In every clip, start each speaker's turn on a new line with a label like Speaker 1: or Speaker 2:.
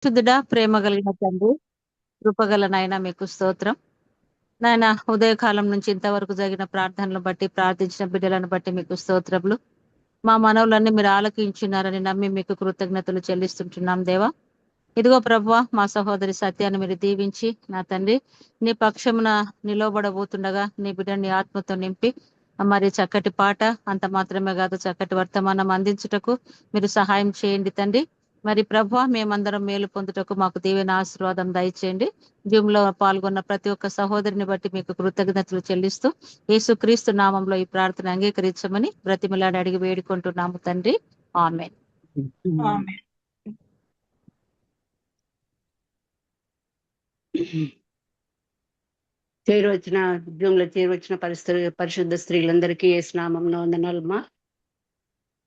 Speaker 1: పరిశుద్ధుడా, ప్రేమ కలిగిన తండ్రి, కృపగల నాయన మీకు స్తోత్రం. నాయన ఉదయకాలం నుంచి ఇంతవరకు జరిగిన ప్రార్థనలు బట్టి, ప్రార్థించిన బిడ్డలను బట్టి మీకు స్తోత్రములు. మా మనవులన్నీ మీరు ఆలకించున్నారని నమ్మి మీకు కృతజ్ఞతలు చెల్లిస్తుంటున్నాం దేవా. ఇదిగో ప్రభువా, మా సహోదరి సత్యాన్ని మీరు దీవించి నా తండ్రి నీ పక్షమున నిలవబడబోతుండగా నీ బిడ్డని నీ ఆత్మతో నింపి మరి చక్కటి పాట అంత మాత్రమే కాదు చక్కటి వర్తమానం అందించుటకు మీరు సహాయం చేయండి తండ్రి. మరి ప్రభువా, మేమందరం మేలు పొందుటకు మాకు దీవెన ఆశీర్వాదం దయచేయండి. జూమ్ లో పాల్గొన్న ప్రతి ఒక్క సహోదరిని బట్టి మీకు కృతజ్ఞతలు చెల్లిస్తూ యేసుక్రీస్తు నామంలో ఈ ప్రార్థన అంగీకరించమని బ్రతిమలాడి అడిగి వేడుకుంటున్నాము తండ్రి. ఆమేన్.
Speaker 2: ఆమేన్.
Speaker 3: చేరువచ్చిన జూమ్ లో చేరువచ్చిన పరిశుద్ధ స్త్రీలందరికీ యేసు నామమున వందనాలమ్మా.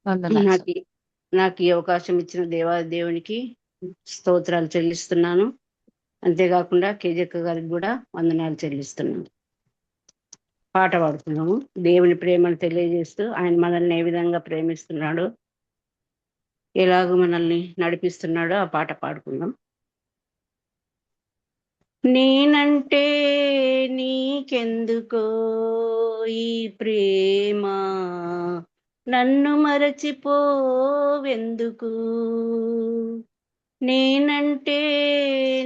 Speaker 1: వందనాలు.
Speaker 3: నాకు ఈ అవకాశం ఇచ్చిన దేవునికి స్తోత్రాలు చెల్లిస్తున్నాను. అంతేకాకుండా కేజక్క గారికి కూడా వందనాలు చెల్లిస్తున్నాను. పాట పాడుతున్నాము. దేవుని ప్రేమను తెలియజేస్తూ ఆయన మనల్ని ఏ విధంగా ప్రేమిస్తున్నాడో, ఎలాగో మనల్ని నడిపిస్తున్నాడో ఆ పాట పాడుకుందాం. నేనంటే నీకెందుకో ఈ ప్రేమ, నన్ను మరచిపోవెందుకు. నేనంటే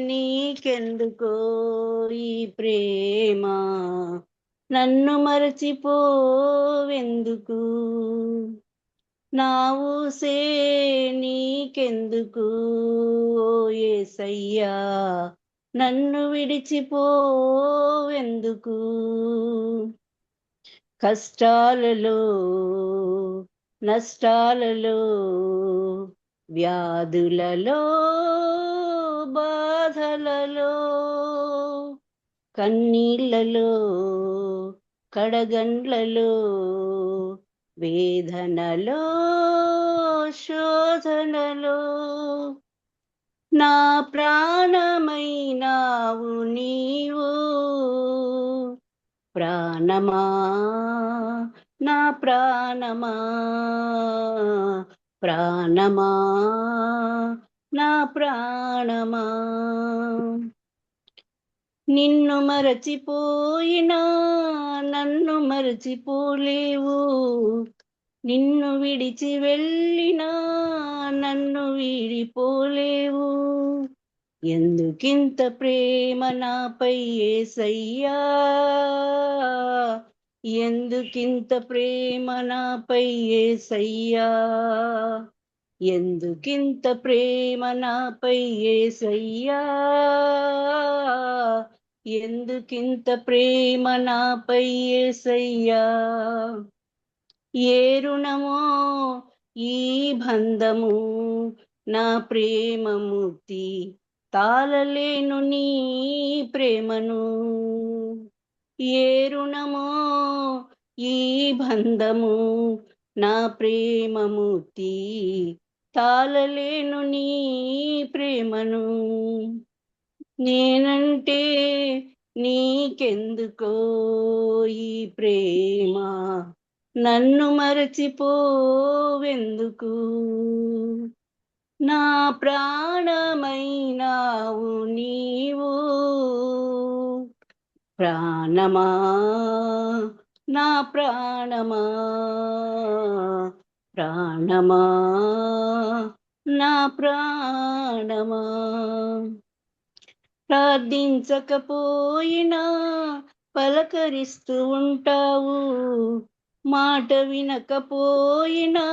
Speaker 3: నీకెందుకో ఈ ప్రేమ, నన్ను మరచిపోవెందుకు. నా ఊసే నీకెందుకు ఓ యేసయ్యా, నన్ను విడిచిపోవెందుకు. కష్టాలలో నష్టాలలో వ్యాధులలో బాధలలో కన్నీళ్లలో కడగండ్లలో వేదనలో శోధనలో నా ప్రాణమైనావు నీవు. ప్రాణమా నా ప్రాణమా, ప్రాణమా నా ప్రాణమా. నిన్ను మరచిపోయినా నన్ను మరచిపోలేవు, నిన్ను విడిచి వెళ్ళినా నన్ను వీడిపోలేవు. ఎందుకింత ప్రేమ నాపై యేసయ్యా, ఎందుకింత ప్రేమ నాపై యేసయ్యా, ఎందుకింత ప్రేమ నాపై యేసయ్యా, ఎందుకింత ప్రేమ నాపై యేసయ్యా. ఏ రుణమో ఈ బంధము నా ప్రేమమూర్తి, తాళలేను నీ ప్రేమను. ఏ రుణమో ఈ బంధము నా ప్రేమమూర్తి, తాళలేను నీ ప్రేమను. నేనంటే నీకెందుకో ఈ ప్రేమ, నన్ను మరచిపోవెందుకు. నా ప్రాణమైనావు నీవు. ప్రాణమా నా ప్రాణమా, ప్రాణమా నా ప్రాణమా. ప్రార్థించకపోయినా పలకరిస్తూ ఉంటావు, మాట వినకపోయినా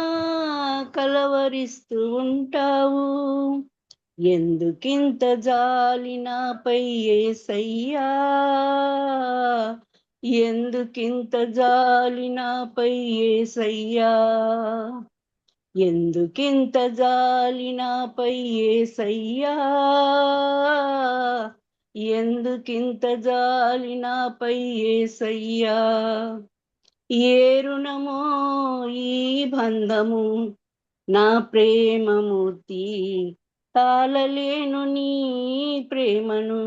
Speaker 3: కలవరిస్తూ ఉంటావు. ఎందుకింత జాలి నాపై యేసయ్యా, ఎందుకింత జాలి నాపై యేసయ్యా, ఎందుకింత జాలి నాపై యేసయ్యా, ఎందుకింత జాలి నాపై యేసయ్యా. ఏ రుణమో ఈ బంధము నా ప్రేమమూర్తి, తాళలేను నీ ప్రేమను.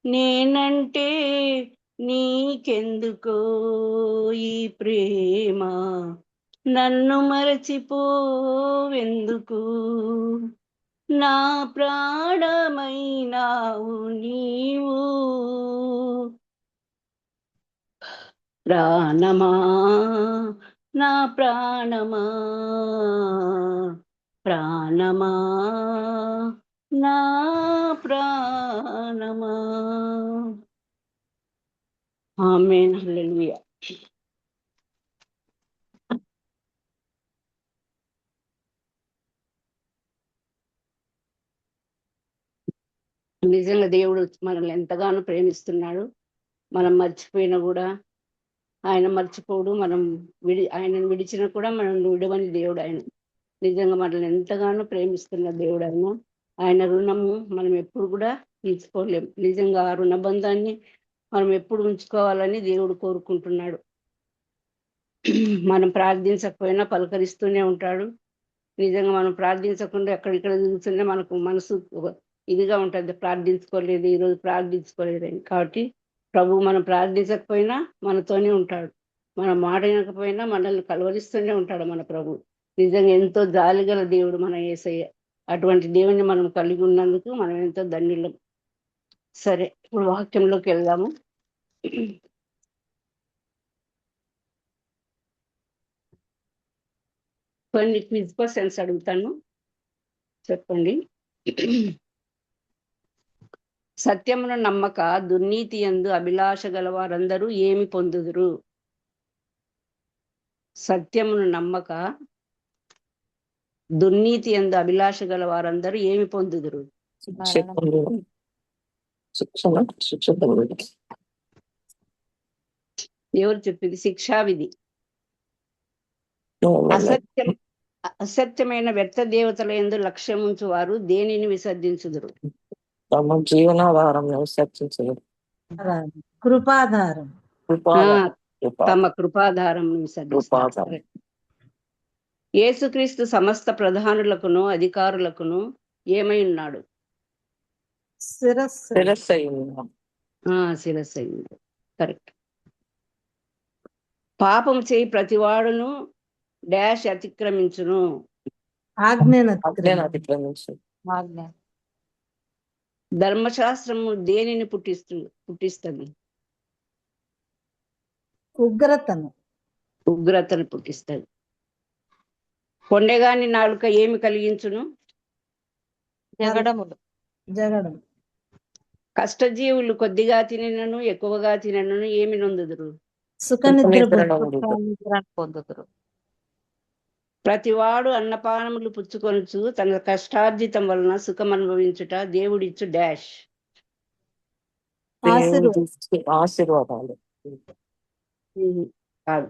Speaker 3: నేనంటే నీకెందుకో ఈ ప్రేమ, నన్ను మరచిపోవెందుకు. నా ప్రాణమైనావు నీవు. ప్రాణమా నా ప్రాణమా, ప్రాణమా నా ప్రాణమా. ఆమేన్. హల్లెలూయా. నిజంగా దేవుడు మనల్ని ఎంతగానో ప్రేమిస్తున్నాడు. మనం మర్చిపోయినా కూడా ఆయన మర్చిపోడు. మనం ఆయనను విడిచినా కూడా మనం విడవని దేవుడు ఆయన. నిజంగా మనల్ని ఎంతగానో ప్రేమిస్తున్న దేవుడు ఆయన. ఆయన రుణము మనం ఎప్పుడు కూడా తీర్చుకోలేం. నిజంగా ఆ రుణబంధాన్ని మనం ఎప్పుడు ఉంచుకోవాలని దేవుడు కోరుకుంటున్నాడు. మనం ప్రార్థించకపోయినా పలకరిస్తూనే ఉంటాడు. నిజంగా మనం ప్రార్థించకుండా ఎక్కడిక్కడ తిరుగుతుంటే మనకు మనసు ఇదిగా ఉంటుంది, ప్రార్థించుకోలేదు, ఈరోజు ప్రార్థించుకోలేదని. కాబట్టి ప్రభు మనం ప్రార్థించకపోయినా మనతోనే ఉంటాడు. మన మాట వినకపోయినా మనల్ని కలవరిస్తూనే ఉంటాడు మన ప్రభు. నిజంగా ఎంతో జాలిగల దేవుడు మన యేసయ్య. అటువంటి దేవుని మనం కలిగి ఉన్నందుకు మనం ఎంతో ధన్యులం. సరే, ఇప్పుడు వాక్యంలోకి వెళ్దాము. కొన్ని క్విజ్ క్వశ్చన్స్ అడుగుతాను, చెప్పండి. సత్యమును నమ్మక దుర్నీతి యందు అభిలాష గల వారందరూ ఏమి పొందుదురు? సత్యమును నమ్మక దుర్నీతి యందు అభిలాష గల వారందరూ ఏమి పొందుదురు? ఎవరు చెప్పింది? శిక్షావిధి. అసత్యం అసత్యమైన వ్యర్థ దేవతల యందు లక్ష్యం ఉంచు వారు దేనిని విసర్జించుదురు?
Speaker 2: తమ జీవనాధారం విసర్జించదు.
Speaker 1: కృపాధారం.
Speaker 3: తమ కృపాధారం విసర్జిస్తారు. యేసుక్రీస్తు సమస్త ప్రధానులకును అధికారులకును ఏమై ఉన్నాడు?
Speaker 2: శిరస్సు.
Speaker 3: శిరస్సు అయింది. కరెక్ట్. పాపం చేయి ప్రతివాడును డాష్ అతిక్రమించును?
Speaker 2: అతిక్రమించు.
Speaker 3: ధర్మశాస్త్రము దేనిని పుట్టిస్తుంది? ఉగ్రతను పుట్టిస్తుంది. కొండెగాని నాలుక ఏమి కలిగించును?
Speaker 1: జగడం.
Speaker 3: కష్టజీవులు కొద్దిగా తినను ఎక్కువగా తినను ఏమి నొందుదురు?
Speaker 1: పొందుదురు.
Speaker 3: ప్రతివాడు అన్నపానములు పుచ్చుకొనుచు తన కష్టార్జితం వలన సుఖం అనుభవించుట దేవుడిచ్చు డాష్.
Speaker 2: ఆశీర్వాదాలు.
Speaker 3: కాదు.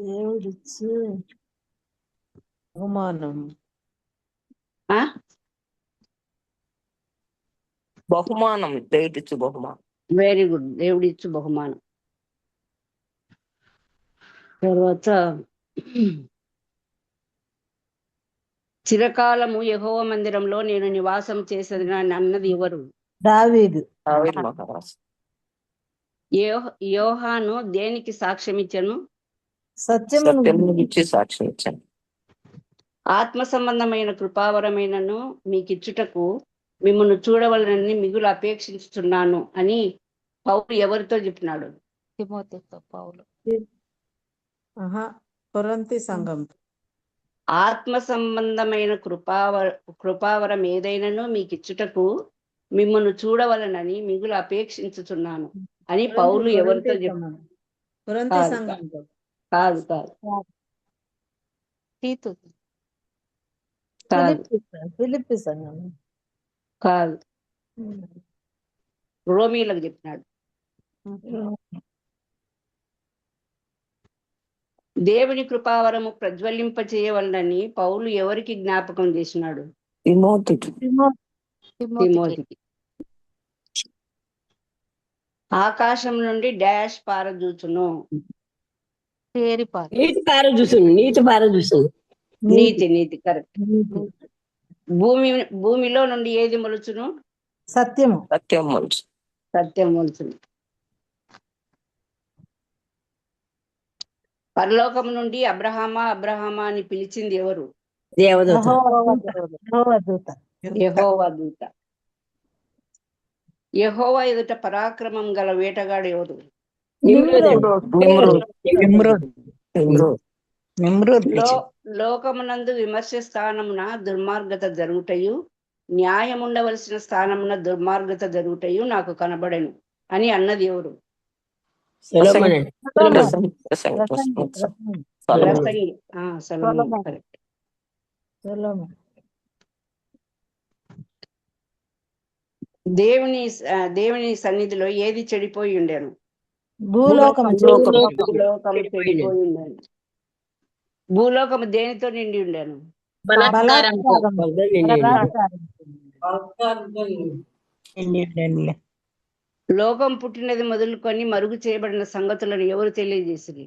Speaker 1: దేవుడిచ్చు బహుమానం.
Speaker 2: బహుమానం. దేవుడిచ్చు బహుమానం.
Speaker 3: Very good. దేవుడిచ్చు బహుమానం. తర్వాత చిరకాలము యెహోవా మందిరంలో నేను నివాసం చేసేది అన్నది ఎవరు?
Speaker 1: దావీదు
Speaker 2: మహారాజు.
Speaker 3: యోహాను దేనికి సాక్ష్యం ఇచ్చాను?
Speaker 2: సత్యమును ఇచ్చి సాక్ష్యం ఇచ్చాను.
Speaker 3: ఆత్మ సంబంధమైన కృపావరమైనను మీకిచ్చుటకు మిమ్మల్ని చూడవలనని మిగులు అపేక్షిస్తున్నాను అని పౌలు ఎవరితో చెప్పినాడు?
Speaker 1: తిమోతితో. పౌలు కొరింథీ సంఘం.
Speaker 3: ఆత్మ సంబంధమైన కృపావరం ఏదైనాను మీకిచ్చుటకు మిమ్మల్ని చూడవలనని మిగులు అపేక్షించుతున్నాను అని పౌలు ఎవరితో చెప్పాడు? కాదు కాదు
Speaker 1: ఫిలిప్పీ సంఘం.
Speaker 3: కాదు, రోమీలకు చెప్పినాడు. దేవుని కృపావరము ప్రజ్వలింప చేయవలనని పౌలు ఎవరికి జ్ఞాపకం చేసినాడు? తిమోతికి. ఆకాశం నుండి డాష్ పారజూచును? నీతి. నీతి కరెక్ట్. భూమిలో నుండి ఏది మొలుచును?
Speaker 1: సత్యము.
Speaker 3: సత్యం మొలుచును. పరలోకం నుండి అబ్రహామా అని పిలిచింది ఎవరు?
Speaker 4: దేవదూత
Speaker 1: యెహోవా దూత.
Speaker 3: యెహోవా దూత. యెహోవా ఎదుట పరాక్రమం గల వేటగాడు ఎవరు? లోకమునందు విమర్శ స్థానమున దుర్మార్గత జరుగుటయు, న్యాయముండవలసిన స్థానమున దుర్మార్గత జరుగుటయు నాకు కనబడెను అని అన్నది ఎవరు? ప్రసంగి. సొలొమోను. కరెక్ట్. దేవుని సన్నిధిలో ఏది చెడిపోయి ఉండేను?
Speaker 1: భూలోకము
Speaker 3: చెడిపోయి ఉండేను. భూలోకము దేనితో నిండి ఉండేను? లోకం పుట్టినది మొదలుకొని మరుగు చేయబడిన సంగతులను ఎవరు తెలియజేసింది?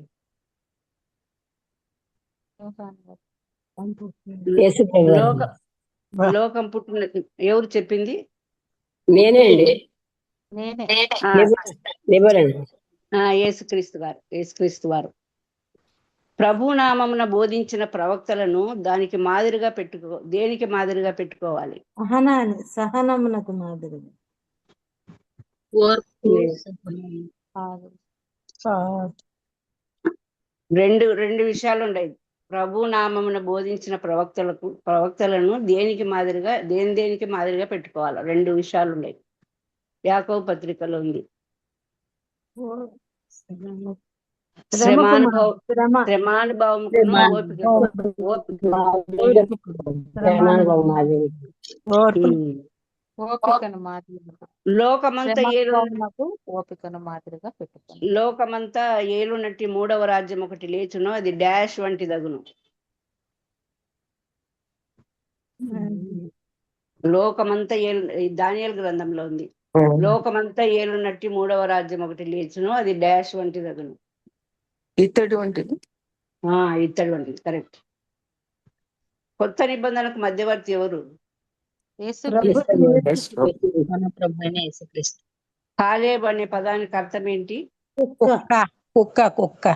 Speaker 3: లోకం పుట్టినది ఎవరు చెప్పింది?
Speaker 4: నేనే అండి.
Speaker 3: యేసుక్రీస్తు వారు. ప్రభునామమున బోధించిన ప్రవక్తలను దేనికి మాదిరిగా పెట్టుకోవాలి?
Speaker 1: సహనమునకు మాదిరిగా.
Speaker 3: రెండు విషయాలు ఉన్నాయి. ప్రభునామమున బోధించిన ప్రవక్తలను దేనికి మాదిరిగా పెట్టుకోవాలి? రెండు విషయాలు ఉన్నాయి. యాకోబు పత్రికలో ఉంది. లోకమంతా ఏలునట్టి మూడవ రాజ్యం ఒకటి లేచును, అది డాష్ వంటి దగును. లోకమంతా దానియేలు గ్రంథంలో ఉంది. లోకమంతా ఏలునట్టి మూడవ రాజ్యం ఒకటి లేచును, అది డాష్ వంటి దగును.
Speaker 2: ఇత్తడి వంటిది.
Speaker 3: ఇత్తడి వంటిది. కరెక్ట్. కొత్త నిబంధనకు మధ్యవర్తి ఎవరు? కాలేబ్ అనే పదానికి అర్థం ఏంటి?
Speaker 5: కుక్క.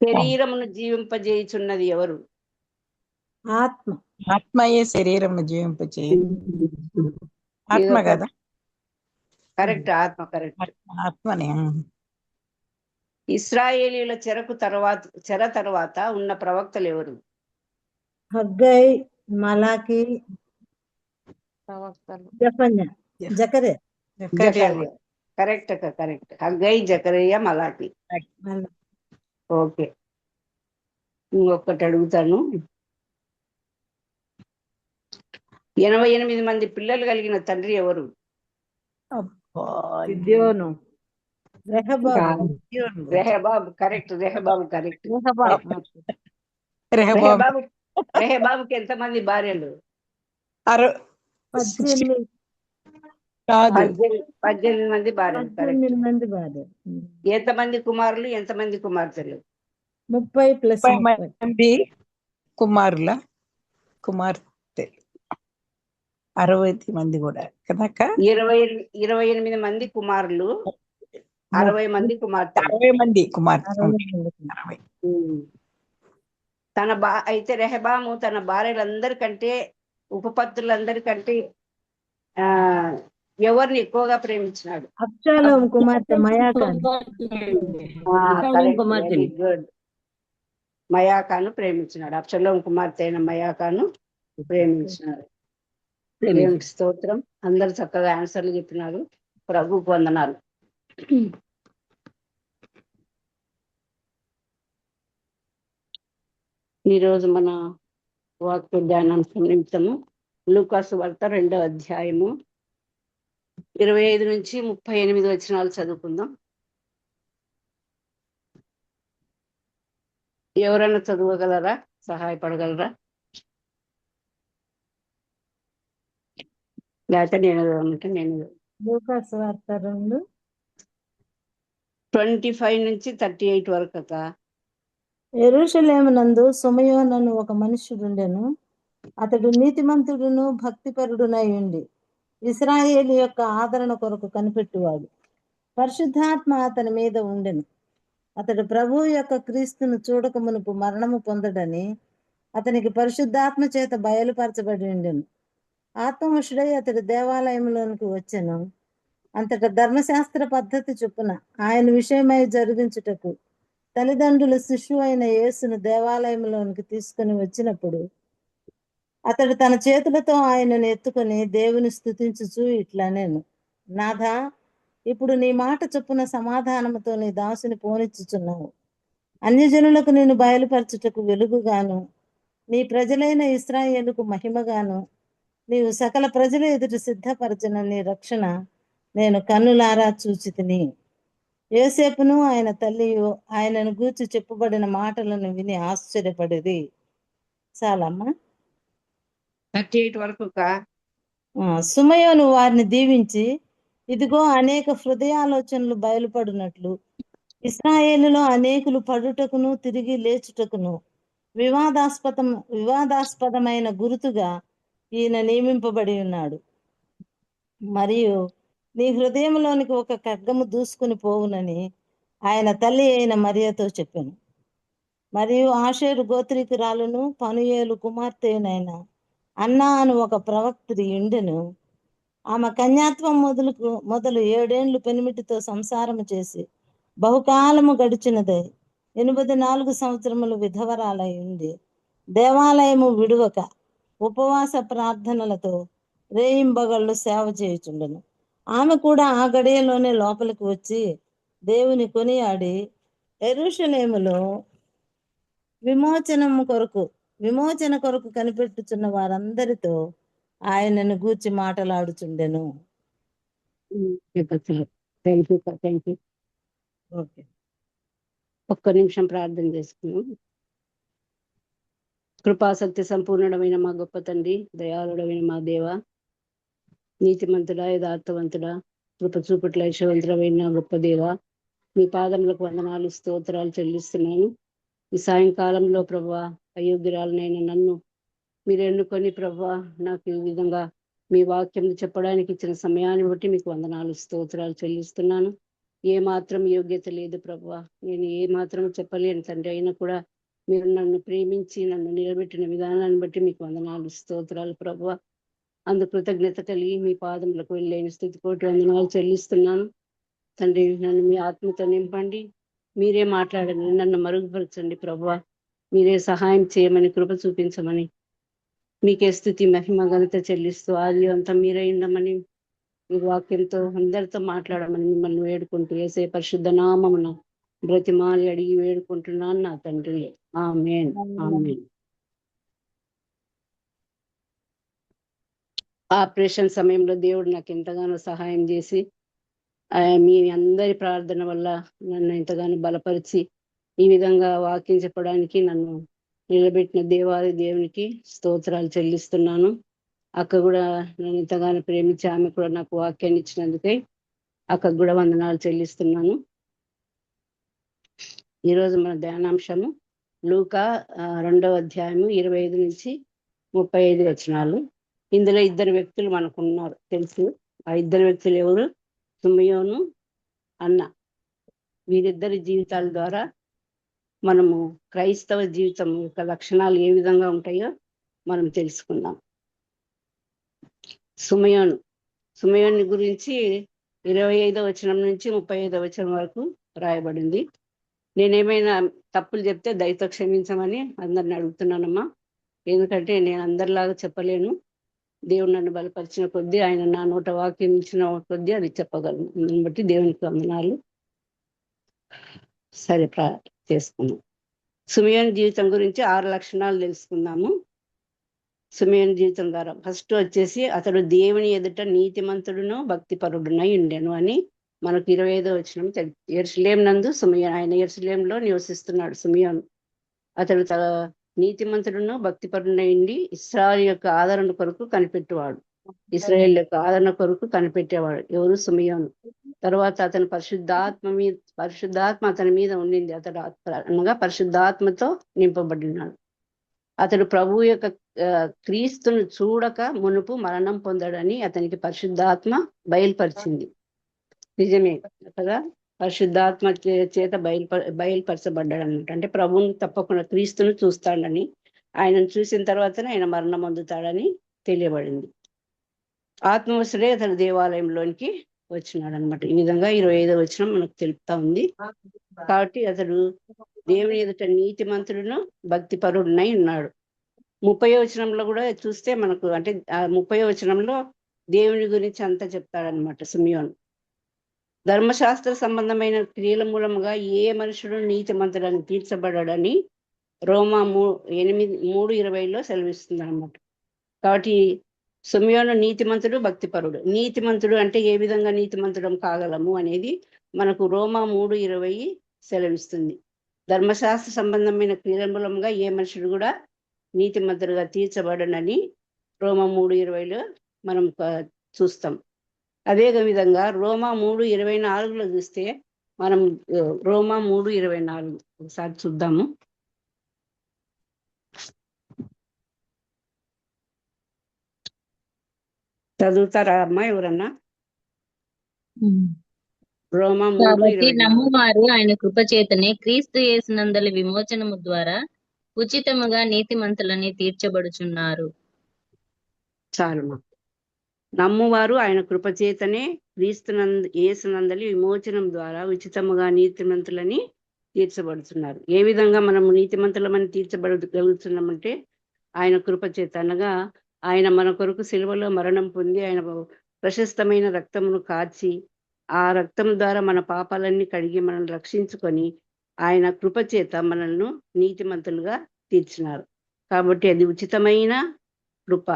Speaker 3: శరీరమును జీవింపజేయుచున్నది ఎవరు?
Speaker 5: ఆత్మయే శరీరమును జీవింపజేయు. ఆత్మ కదా?
Speaker 3: కరెక్ట్. ఆత్మ. కరెక్ట్.
Speaker 5: ఆత్మనే.
Speaker 3: ఇశ్రాయేలీల చెర తర్వాత ఉన్న ప్రవక్తలు ఎవరు?
Speaker 1: హగ్గై, మలాకి, జకర్యా.
Speaker 3: కరెక్ట్. హగ్గై, జకరియా, మలాకి. ఓకే. ఇంకొకటి అడుగుతాను. 88 మంది పిల్లలు కలిగిన తండ్రి ఎవరు? రెహబాబు. కరెక్ట్. రెహబాబుకి ఎంతమంది భార్యలు? 18 మంది భార్యలు. ఎంతమంది కుమారులు, ఎంతమంది కుమార్తెలు?
Speaker 5: 30 కుమారుల కుమార్తె. 60 మంది కూడా కదక్క?
Speaker 3: 28 మంది కుమారులు, 60 మంది కుమార్తె.
Speaker 5: 60 మంది కుమార్తె.
Speaker 3: అయితే రెహబాము తన భార్యలందరికంటే, ఉపపత్తులందరికంటే ఎవరిని ఎక్కువగా ప్రేమించినాడు?
Speaker 1: అబ్షాలోము కుమార్తె
Speaker 3: మయాకాను ప్రేమించినాడు. అబ్షాలోము కుమార్తె అయిన మయాకాను ప్రేమించినాడు. దేవునికి స్తోత్రం. అందరు చక్కగా ఆన్సర్లు చెప్పినారు. ప్రభువుకు వందనాలు. ఈరోజు మన వాక్య ధ్యానాంశం నిమిత్తము లూకాసు వార్త 2వ అధ్యాయము 25 నుంచి 38 వచనాలు చదువుకుందాం. ఎవరైనా చదవగలరా? సహాయపడగలరా? లేకపోతే నేను
Speaker 1: లూకాసు వార్త
Speaker 3: 25 నుంచి 38 వరకు అక్క.
Speaker 1: యెరూషలేమునందు సమయోనను ఒక మనుష్యుడుండెను. అతడు నీతిమంతుడును భక్తిపరుడునై ఉండి ఇశ్రాయేలు యొక్క ఆదరణ కొరకు కనిపెట్టువాడు. పరిశుద్ధాత్మ అతని మీద ఉండెను. అతడు ప్రభువు యొక్క క్రీస్తును చూడక మునుపు మరణము పొందడని
Speaker 6: అతనికి పరిశుద్ధాత్మ చేత బయలుపరచబడి ఉండెను. ఆత్మవశుడై అతడు దేవాలయంలోనికి వచ్చెను. అంతటా ధర్మశాస్త్ర పద్ధతి చొప్పున ఆయన విషయమై జరిగించుటకు తల్లిదండ్రుల శిశువు అయిన యేసును దేవాలయంలోనికి తీసుకుని వచ్చినప్పుడు అతడు తన చేతులతో ఆయనను ఎత్తుకొని దేవుని స్తుతించుచు ఇట్లనెను, నాథా, ఇప్పుడు నీ మాట చొప్పున సమాధానముతో నీ దాసుని పోనిచ్చుచున్నావు. అన్యజనులకు నేను బయలుపరచుటకు వెలుగుగాను, నీ ప్రజలైన ఇశ్రాయేలుకు మహిమగాను, నీవు సకల ప్రజల ఎదుట సిద్ధపరచిన నీ రక్షణ నేను కన్నులారా చూచితిని. యోసేపును ఆయన తల్లియు ఆయనను గూర్చి చెప్పబడిన మాటలను విని ఆశ్చర్యపడిరి. చాలమ్మా.
Speaker 3: 38 వరకు
Speaker 6: సుమయోను వారిని దీవించి, ఇదిగో అనేక హృదయాలోచనలు బయలుపడినట్లు ఇశ్రాయేలులో అనేకులు పడుటకును తిరిగి లేచుటకును వివాదాస్పదమైన గురుతుగా ఈయన నియమింపబడి ఉన్నాడు. మరియు నీ హృదయంలోనికి ఒక ఖడ్గము దూసుకుని పోవునని ఆయన తల్లి అయిన మరియతో చెప్పాను. మరియు ఆషేరు గోత్రికురాలును పనుయేలు కుమార్తెనైన అన్నా అను ఒక ప్రవక్త్రి ఉండెను. ఆమె కన్యాత్వం మొదలు 7 ఏండ్లు పెనిమిటితో సంసారము చేసి బహుకాలము గడిచినదై 84 సంవత్సరములు విధవరాలై ఉంది. దేవాలయము విడువక ఉపవాస ప్రార్థనలతో రేయింబగళ్ళు సేవ చేయుచుండెను. ఆమె కూడా ఆ గడియలోనే లోపలికి వచ్చి దేవుని కొనియాడి యెరూషలేములో విమోచన కొరకు కనిపెట్టుచున్న వారందరితో ఆయనను గూర్చి మాట్లాడుచుండెను.
Speaker 3: Thank you.
Speaker 6: ఓకే,
Speaker 3: ఒక్క నిమిషం ప్రార్థన చేసుకున్నాం. కృపాసక్తి సంపూర్ణమైన మా గొప్ప తండ్రి, దయాళుడమైన మా దేవ, నీతిమంతుడా, యథార్థవంతుడా, కృప చూపుట్ల యశవంతుడమైన గొప్ప దేవ, మీ పాదములకు వందనాలు, స్తోత్రాలు చెల్లిస్తున్నాను. ఈ సాయంకాలంలో ప్రభువా, అయోగ్యురాలనైన నన్ను మీరు ఎన్నుకొని ప్రభువా, నాకు ఈ విధంగా మీ వాక్యం చెప్పడానికి ఇచ్చిన సమయాన్ని బట్టి మీకు వందనాలు, స్తోత్రాలు చెల్లిస్తున్నాను. ఏ మాత్రం యోగ్యత లేదు ప్రభువా, నేను ఏ మాత్రం చెప్పలేను తండ్రి. అయినా కూడా మీరు నన్ను ప్రేమించి నన్ను నిలబెట్టిన విధానాన్ని బట్టి మీకు వందనాలు, స్తోత్రాలు ప్రభువా. అందు కృతజ్ఞత కలిగి మీ పాదములకు వెళ్ళలేని స్థితి కోటి వందనాలు చెల్లిస్తున్నాను తండ్రి. నన్ను మీ ఆత్మతో నింపండి, మీరే మాట్లాడండి, నన్ను మరుగుపరచండి ప్రభువా. మీరే సహాయం చేయమని, కృప చూపించమని, మీకే స్తుతి మహిమ ఘనత చెల్లిస్తూ ఆది అంతా మీరే ఉండమని, మీ వాక్యంతో అందరితో మాట్లాడమని మిమ్మల్ని వేడుకుంటూ యేసే పరిశుద్ధ నామమున బ్రతిమాలి అడిగి వేడుకుంటున్నాను నా తండ్రి. ఆమేన్, ఆమేన్. ఆపరేషన్ సమయంలో దేవుడు నాకు ఎంతగానో సహాయం చేసి మీ అందరి ప్రార్థన వల్ల నన్ను ఎంతగానో బలపరిచి ఈ విధంగా వాక్యం చెప్పడానికి నన్ను నిలబెట్టిన దేవాది దేవునికి స్తోత్రాలు చెల్లిస్తున్నాను. అక్క కూడా నన్ను ఎంతగానో ప్రేమించి ఆమె కూడా నాకు వాక్యాన్ని ఇచ్చినందుకే అక్కకు కూడా వందనాలు చెల్లిస్తున్నాను. ఈరోజు మన ధ్యానాంశము లూకా 2వ అధ్యాయము 25 నుంచి 35 వచనాలు. ఇందులో 2 వ్యక్తులు మనకు ఉన్నారు తెలుసు. ఆ 2 వ్యక్తులు ఎవరు? సుమయోను, అన్న. వీరిద్దరి జీవితాల ద్వారా మనము క్రైస్తవ జీవితం యొక్క లక్షణాలు ఏ విధంగా ఉంటాయో మనం తెలుసుకుందాం. సుమయోని గురించి 25వ వచనం నుంచి 35వ వచనం వరకు రాయబడింది. నేనేమైనా తప్పులు చెప్తే దయతో క్షమించమని అందరిని అడుగుతున్నానమ్మా. ఎందుకంటే నేను అందరిలాగా చెప్పలేను. దేవుడు నన్ను బలపరిచిన కొద్దీ, ఆయన నా నోట వాక్యం ఇచ్చిన కొద్దీ అది చెప్పగలను. దాన్ని బట్టి దేవునికి వందనాలు. సరే, చేసుకున్నాం. సుమయోని జీవితం గురించి 6 లక్షణాలు తెలుసుకుందాము. సుమయోని జీవితం ద్వారా ఫస్ట్ వచ్చేసి అతడు దేవుని ఎదుట నీతిమంతుడును భక్తిపరుడునై ఉండెను అని మనకు 25వ వచనం తెలుసు. యెరూషలేము నందు ఆయన యెరూషలేములో నివసిస్తున్నాడు సుమయోను. అతడు నీతిమంతుడును భక్తిపరుడునై ఉండి ఇశ్రాయేలు యొక్క ఆదరణ కొరకు కనిపెట్టేవాడు. ఇశ్రాయేల్ యొక్క ఆదరణ కొరకు కనిపెట్టేవాడు ఎవరు? సుమయోను. తర్వాత అతను పరిశుద్ధాత్మ అతని మీద ఉండింది. అతడు అనగా పరిశుద్ధాత్మతో నింపబడినాడు. అతడు ప్రభువు యొక్క క్రీస్తును చూడక మునుపు మరణం పొందాడని అతనికి పరిశుద్ధాత్మ బయలుపరిచింది. నిజమే కదా, పరిశుద్ధాత్మ చేత బయలుపరచబడ్డాడు అనమాట. అంటే ప్రభువుని తప్పకుండా క్రీస్తును చూస్తాడని ఆయనను చూసిన తర్వాతనే ఆయన మరణం పొందుతాడని తెలియబడింది. ఆత్మవశుడే అతను దేవాలయంలోనికి వచ్చినాడు అనమాట. ఈ విధంగా 25వ వచనం మనకు తెలుపుతా ఉంది. కాబట్టి అతడు దేవుని ఎదుట నీతిమంతుడును భక్తిపరుడునై ఉన్నాడు. 30వ వచనంలో కూడా చూస్తే మనకు అంటే 30వ వచనంలో దేవుని గురించి అంతా చెప్తాడనమాట సిమియోను. ధర్మశాస్త్ర సంబంధమైన క్రియల మూలముగా ఏ మనుషుడు నీతిమంతుడని తీర్చబడని రోమా 3:20లో సెలవిస్తుంది అనమాట. కాబట్టి సిమియోను నీతిమంతుడు భక్తిపరుడు. నీతిమంతుడు అంటే ఏ విధంగా నీతిమంతుడం కాగలము అనేది మనకు రోమా 3:20 సెలవిస్తుంది. ధర్మశాస్త్ర సంబంధమైన క్రియల మూలంగా ఏ మనుషుడు కూడా నీతిమంతుడుగా తీర్చబడనని రోమా 3:20లో మనం చూస్తాం. అదే విధంగా రోమా 3:24లో చూస్తే మనం రోమా 3:24 ఒకసారి చూద్దాము. చదువుతారా అమ్మా ఎవరన్నా? రోమా
Speaker 7: కాబట్టి
Speaker 3: 3:24
Speaker 7: నమ్మువారు ఆయన కృపచేతనే క్రీస్తు యేసునందలి విమోచనము ద్వారా ఉచితముగా నీతిమంతులని తీర్చబడుచున్నారు.
Speaker 3: చాలమ్మా. నమ్మువారు ఆయన కృపచేతనే యేసునందలి విమోచనం ద్వారా ఉచితముగా నీతిమంతులని తీర్చబడుతున్నారు. ఏ విధంగా మనము నీతిమంతులమని తీర్చబడగలుగుతున్నామంటే ఆయన కృపచేత, అనగా ఆయన మన కొరకు సిలువలో మరణం పొంది ఆయన ప్రశస్తమైన రక్తమును కార్చి ఆ రక్తం ద్వారా మన పాపాలన్నీ కడిగి మనల్ని రక్షించుకొని ఆయన కృపచేత మనల్ని నీతిమంతులుగా తీర్చినారు. కాబట్టి అది ఉచితమైన కృప.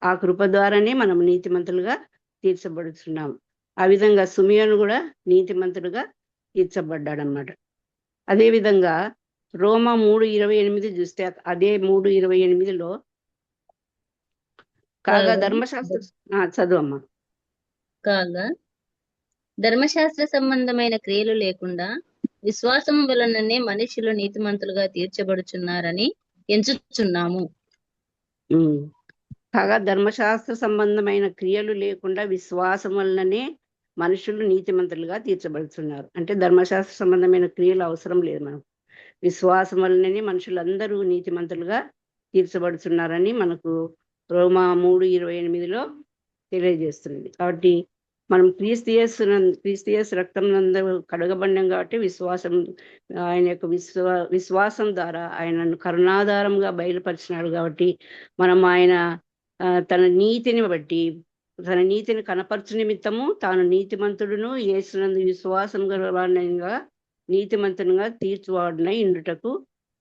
Speaker 3: ఆ కృప ద్వారానే మనం నీతిమంతులుగా తీర్చబడుతున్నాం. ఆ విధంగా సిమియోను కూడా నీతిమంతుడుగా తీర్చబడ్డాడనమాట. అదేవిధంగా రోమా 3:28 చూస్తే అదే 3:28లో కాగా ధర్మశాస్త్ర చదువమ్మా.
Speaker 7: కాగా ధర్మశాస్త్ర సంబంధమైన క్రియలు లేకుండా విశ్వాసం వలననే మనుషులు నీతిమంతులుగా తీర్చబడుచున్నారని ఎంచుచున్నాము.
Speaker 3: కాగా ధర్మశాస్త్ర సంబంధమైన క్రియలు లేకుండా విశ్వాసం వలననే మనుషులు నీతిమంతులుగా తీర్చబడుతున్నారు. అంటే ధర్మశాస్త్ర సంబంధమైన క్రియలు అవసరం లేదు. మనం విశ్వాసం వలననే మనుషులందరూ నీతిమంతులుగా తీర్చబడుతున్నారని మనకు రోమా 3:28లో తెలియజేస్తుంది. కాబట్టి మనం క్రీస్తు యేసు రక్తం నందు కడగబడ్డాం కాబట్టి ఆయన యొక్క విశ్వాసం ద్వారా ఆయనను కరుణాధారంగా బయలుపరిచినాడు. కాబట్టి మనం ఆయన తన నీతిని బట్టి తన నీతిని కనపరచు నిమిత్తము తాను నీతిమంతుడును యేసునందు విశ్వాసం గలవాడిగా నీతిమంతునిగా తీర్చువాడినై ఉండుటకు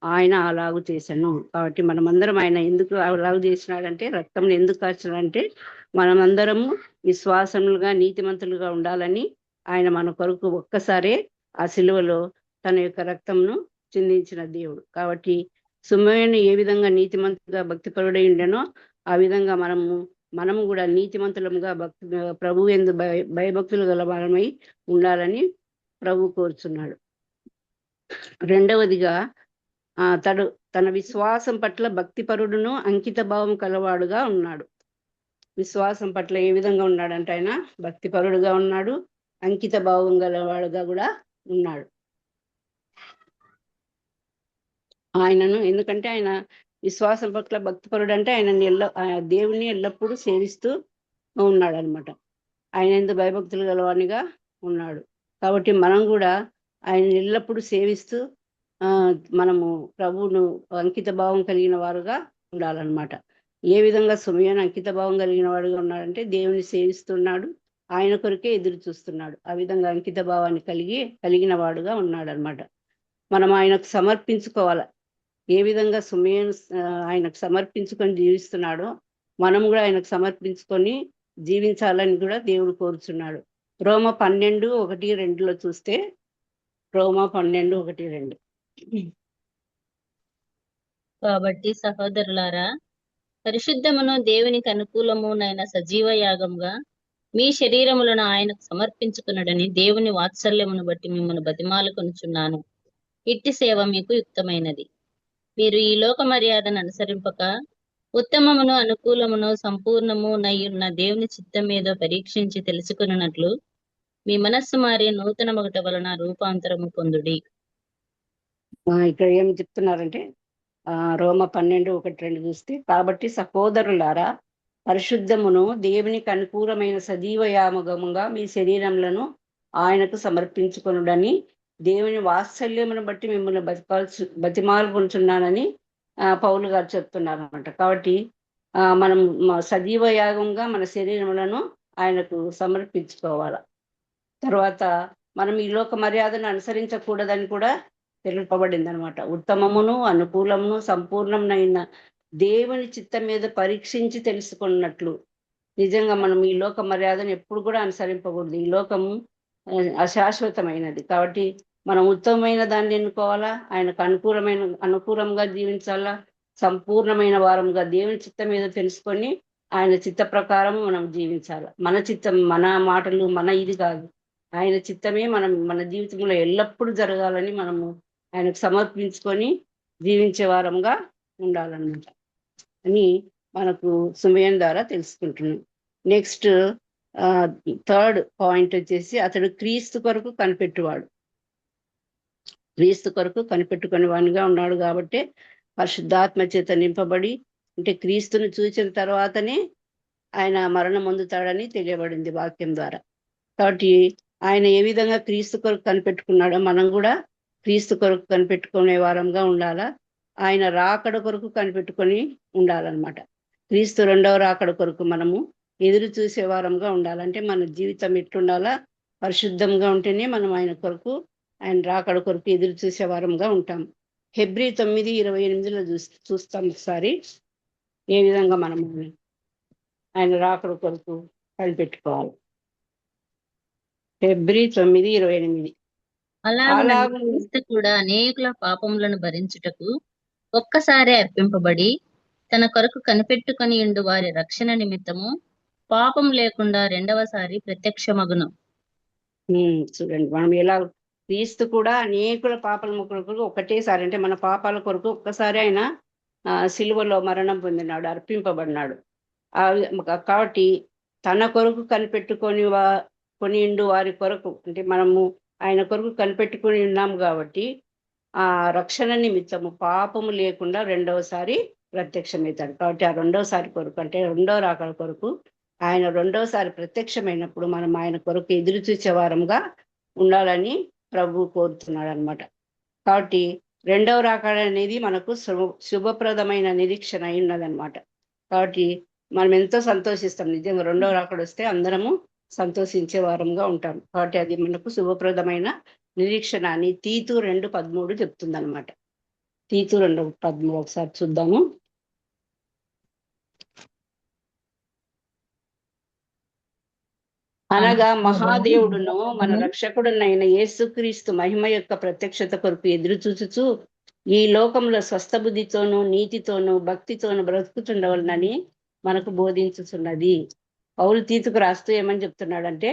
Speaker 3: ఆయన అలాగు చేశాను. కాబట్టి మనమందరం ఆయన ఎందుకు అలాగు చేసినాడంటే, రక్తం ఎందుకు కార్చినాడంటే మనమందరము విశ్వాసములుగా నీతిమంతులుగా ఉండాలని ఆయన మన కొరకు ఒక్కసారే ఆ సిలువలో తన యొక్క రక్తంను చిందించిన దేవుడు. కాబట్టి సిమియోను ఏ విధంగా నీతిమంతుగా భక్తిపరుడై ఉండెనో ఆ విధంగా మనము కూడా నీతిమంతులముగా ప్రభు యందు భయభక్తులు గల వారమై ఉండాలని ప్రభు కోరుచున్నాడు. రెండవదిగా తన విశ్వాసం పట్ల భక్తిపరుడును అంకిత భావం కలవాడుగా ఉన్నాడు. విశ్వాసం పట్ల ఏ విధంగా ఉన్నాడంటే ఆయన భక్తిపరుడుగా ఉన్నాడు, అంకిత భావం గలవాడుగా కూడా ఉన్నాడు. ఆయనను ఎందుకంటే ఆయన విశ్వాసం పట్ల భక్తిపరుడు అంటే ఆయన దేవుణ్ణి ఎల్లప్పుడూ సేవిస్తూ ఉన్నాడు అనమాట. ఆయన ఎందుకు భయభక్తులు గలవాడిగా ఉన్నాడు. కాబట్టి మనం కూడా ఆయన ఎల్లప్పుడూ సేవిస్తూ మనము ప్రభువును అంకిత భావం కలిగిన వారుగా ఉండాలన్నమాట. ఏ విధంగా సిమియోను అంకిత భావం కలిగిన వాడుగా ఉన్నాడంటే దేవుని సేవిస్తున్నాడు, ఆయన కొరకే ఎదురు చూస్తున్నాడు. ఆ విధంగా అంకిత భావాన్ని కలిగిన వాడుగా ఉన్నాడు అనమాట. మనం ఆయనకు సమర్పించుకోవాలి. ఏ విధంగా సిమియోను ఆయనకు సమర్పించుకొని జీవిస్తున్నాడో మనం కూడా ఆయనకు సమర్పించుకొని జీవించాలని కూడా దేవుడు కోరుచున్నాడు. రోమా 12:1-2లో చూస్తే రోమా 12:1-2.
Speaker 7: కాబట్టి సహోదరులారా, పరిశుద్ధమును దేవునికి అనుకూలమునైన సజీవ యాగంగా మీ శరీరములను ఆయనకు సమర్పించుకున్నడని దేవుని వాత్సల్యమును బట్టి మిమ్మల్ని బతిమాలుకొనుచున్నాను. ఇట్టి సేవ మీకు యుక్తమైనది. మీరు ఈ లోక మర్యాదను అనుసరింపక ఉత్తమమును అనుకూలమును సంపూర్ణము నయ్యున్న దేవుని చిత్తం ఏదో పరీక్షించి తెలుసుకున్నట్లు మీ మనస్సు మారి నూతన మొగట వలన రూపాంతరము పొందుడి.
Speaker 3: ఇక్కడ ఏం చెప్తున్నారంటే రోమ 12:1-2 చూస్తే, కాబట్టి సహోదరులారా, పరిశుద్ధమును దేవునికి అనుకూలమైన సజీవ యామముగా మీ శరీరములను ఆయనకు సమర్పించుకొనుడని దేవుని వాత్సల్యమును బట్టి మిమ్మల్ని బతిమాలుకుంటున్నానని పౌలు గారు చెప్తున్నారు అనమాట. కాబట్టి మనం సజీవ యాగంగా మన శరీరములను ఆయనకు సమర్పించుకోవాలి. తర్వాత మనం ఈ లోక మర్యాదను అనుసరించకూడదని కూడా తెలుపబడింది అనమాట. ఉత్తమమును అనుకూలమును సంపూర్ణమునైన దేవుని చిత్తం మీద పరీక్షించి తెలుసుకున్నట్లు. నిజంగా మనం ఈ లోక మర్యాదను ఎప్పుడు కూడా అనుసరింపకూడదు. ఈ లోకము అశాశ్వతమైనది. కాబట్టి మనం ఉత్తమమైన దాన్ని ఎన్నుకోవాలా, ఆయనకు అనుకూలంగా జీవించాలా, సంపూర్ణమైన వారంగా దేవుని చిత్తం మీద తెలుసుకొని ఆయన చిత్త ప్రకారం మనం జీవించాలి. మన చిత్తం, మన మాటలు, మన ఇది కాదు, ఆయన చిత్తమే మన జీవితంలో ఎల్లప్పుడూ జరగాలని మనము ఆయనకు సమర్పించుకొని జీవించే వారంగా ఉండాలన్నమాట అని మనకు సుమయన్ ద్వారా తెలుసుకుంటున్నాం. నెక్స్ట్ 3rd పాయింట్ వచ్చేసి, అతడు క్రీస్తు కొరకు కనిపెట్టువాడు. క్రీస్తు కొరకు కనిపెట్టుకుని వానిగా ఉన్నాడు కాబట్టి పరిశుద్ధాత్మ చేత నింపబడి, అంటే క్రీస్తును చూసిన తర్వాతనే ఆయన మరణం పొందుతాడని తెలియబడింది వాక్యం ద్వారా. కాబట్టి ఆయన ఏ విధంగా క్రీస్తు కొరకు కనిపెట్టుకున్నాడో మనం కూడా క్రీస్తు కొరకు కనిపెట్టుకునే వారంగా ఉండాలా. ఆయన రాకడ కొరకు కనిపెట్టుకొని ఉండాలన్నమాట. క్రీస్తు 2వ రాకడ కొరకు మనము ఎదురు చూసే వారంగా ఉండాలంటే మన జీవితం ఎట్లుండాలా, పరిశుద్ధంగా ఉంటేనే మనం ఆయన కొరకు, ఆయన రాకడ కొరకు ఎదురు చూసే వారంగా ఉంటాం. హెబ్రీ 9:28 చూస్తాం ఒకసారి ఏ విధంగా మనం ఆయన రాకడ కొరకు కనిపెట్టుకోవాలి. హెబ్రీ 9:28.
Speaker 7: అలాగే క్రీస్తు కూడా అనేకుల పాపములను భరించుటకు ఒక్కసారి అర్పింపబడి తన కొరకు కనిపెట్టుకొని ఉండు వారి రక్షణ నిమిత్తము పాపం లేకుండా 2వసారి ప్రత్యక్షమగును.
Speaker 3: చూడండి, మనం ఎలా క్రీస్తు కూడా అనేకుల పాపాల కొరకు ఒకటేసారి, అంటే మన పాపాల కొరకు ఒక్కసారి ఆయన సిలువలో మరణం పొందినాడు, అర్పింపబడినాడు. కాబట్టి తన కొరకు కనిపెట్టుకొని వారి కొరకు, అంటే మనము ఆయన కొరకు కనిపెట్టుకొని ఉన్నాము కాబట్టి ఆ రక్షణ నిమిత్తము పాపము లేకుండా 2వసారి ప్రత్యక్షమవుతాడు. కాబట్టి ఆ 2వసారి కొరకు, అంటే 2వ రాకడ కొరకు ఆయన 2వసారి ప్రత్యక్షమైనప్పుడు మనం ఆయన కొరకు ఎదురు చూసే వారంగా ఉండాలని ప్రభు కోరుతున్నాడు అనమాట. కాబట్టి 2వ రాకడ అనేది మనకు శుభప్రదమైన నిరీక్షణ అయి ఉన్నదనమాట. కాబట్టి మనం ఎంతో సంతోషిస్తాం. నిజంగా 2వ రాకడ వస్తే అందరము సంతోషించే వారంగా ఉంటాం. కాబట్టి అది మనకు శుభప్రదమైన నిరీక్షణ అని తీతు 2:13 చెప్తుంది అనమాట. తీతు 2:13 ఒకసారి చూద్దాము. అనగా మహాదేవుడును మన రక్షకుడునైన యేసుక్రీస్తు మహిమ యొక్క ప్రత్యక్షత కొరకు ఎదురు చూచుచు ఈ లోకంలో స్వస్థబుద్ధితోనూ నీతితోనూ భక్తితోనూ బ్రతుకుతుండవలనని మనకు బోధించుతున్నది. పౌలు తీతుకు రాస్తూ ఏమని చెప్తున్నాడంటే,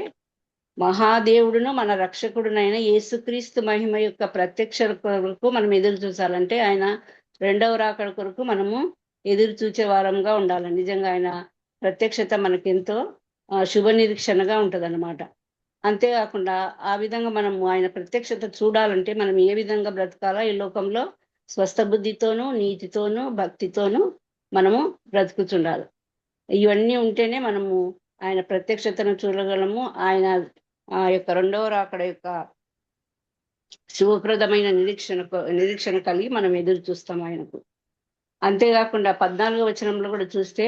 Speaker 3: మహాదేవుడును మన రక్షకుడునైన యేసుక్రీస్తు మహిమ యొక్క ప్రత్యక్ష కొరకు మనం ఎదురు చూసాలంటే ఆయన 2వ రాకడ కొరకు మనము ఎదురు చూచే వారంగా ఉండాలి. నిజంగా ఆయన ప్రత్యక్షత మనకెంతో శుభ నిరీక్షణగా ఉంటదన్నమాట. అంతేకాకుండా ఆ విధంగా మనము ఆయన ప్రత్యక్షత చూడాలంటే మనం ఏ విధంగా బ్రతకాలా, ఈ లోకంలో స్వస్థ బుద్ధితోనూ నీతితోనూ భక్తితోనూ మనము బ్రతుకుతుండాలి. ఇవన్నీ ఉంటేనే మనము ఆయన ప్రత్యక్షతను చూడగలము. ఆయన ఆ యొక్క 2వ రాకడ యొక్క శుభప్రదమైన నిరీక్షణ కలిగి మనం ఎదురు చూస్తాం ఆయనకు. అంతేకాకుండా 14వ వచనంలో కూడా చూస్తే,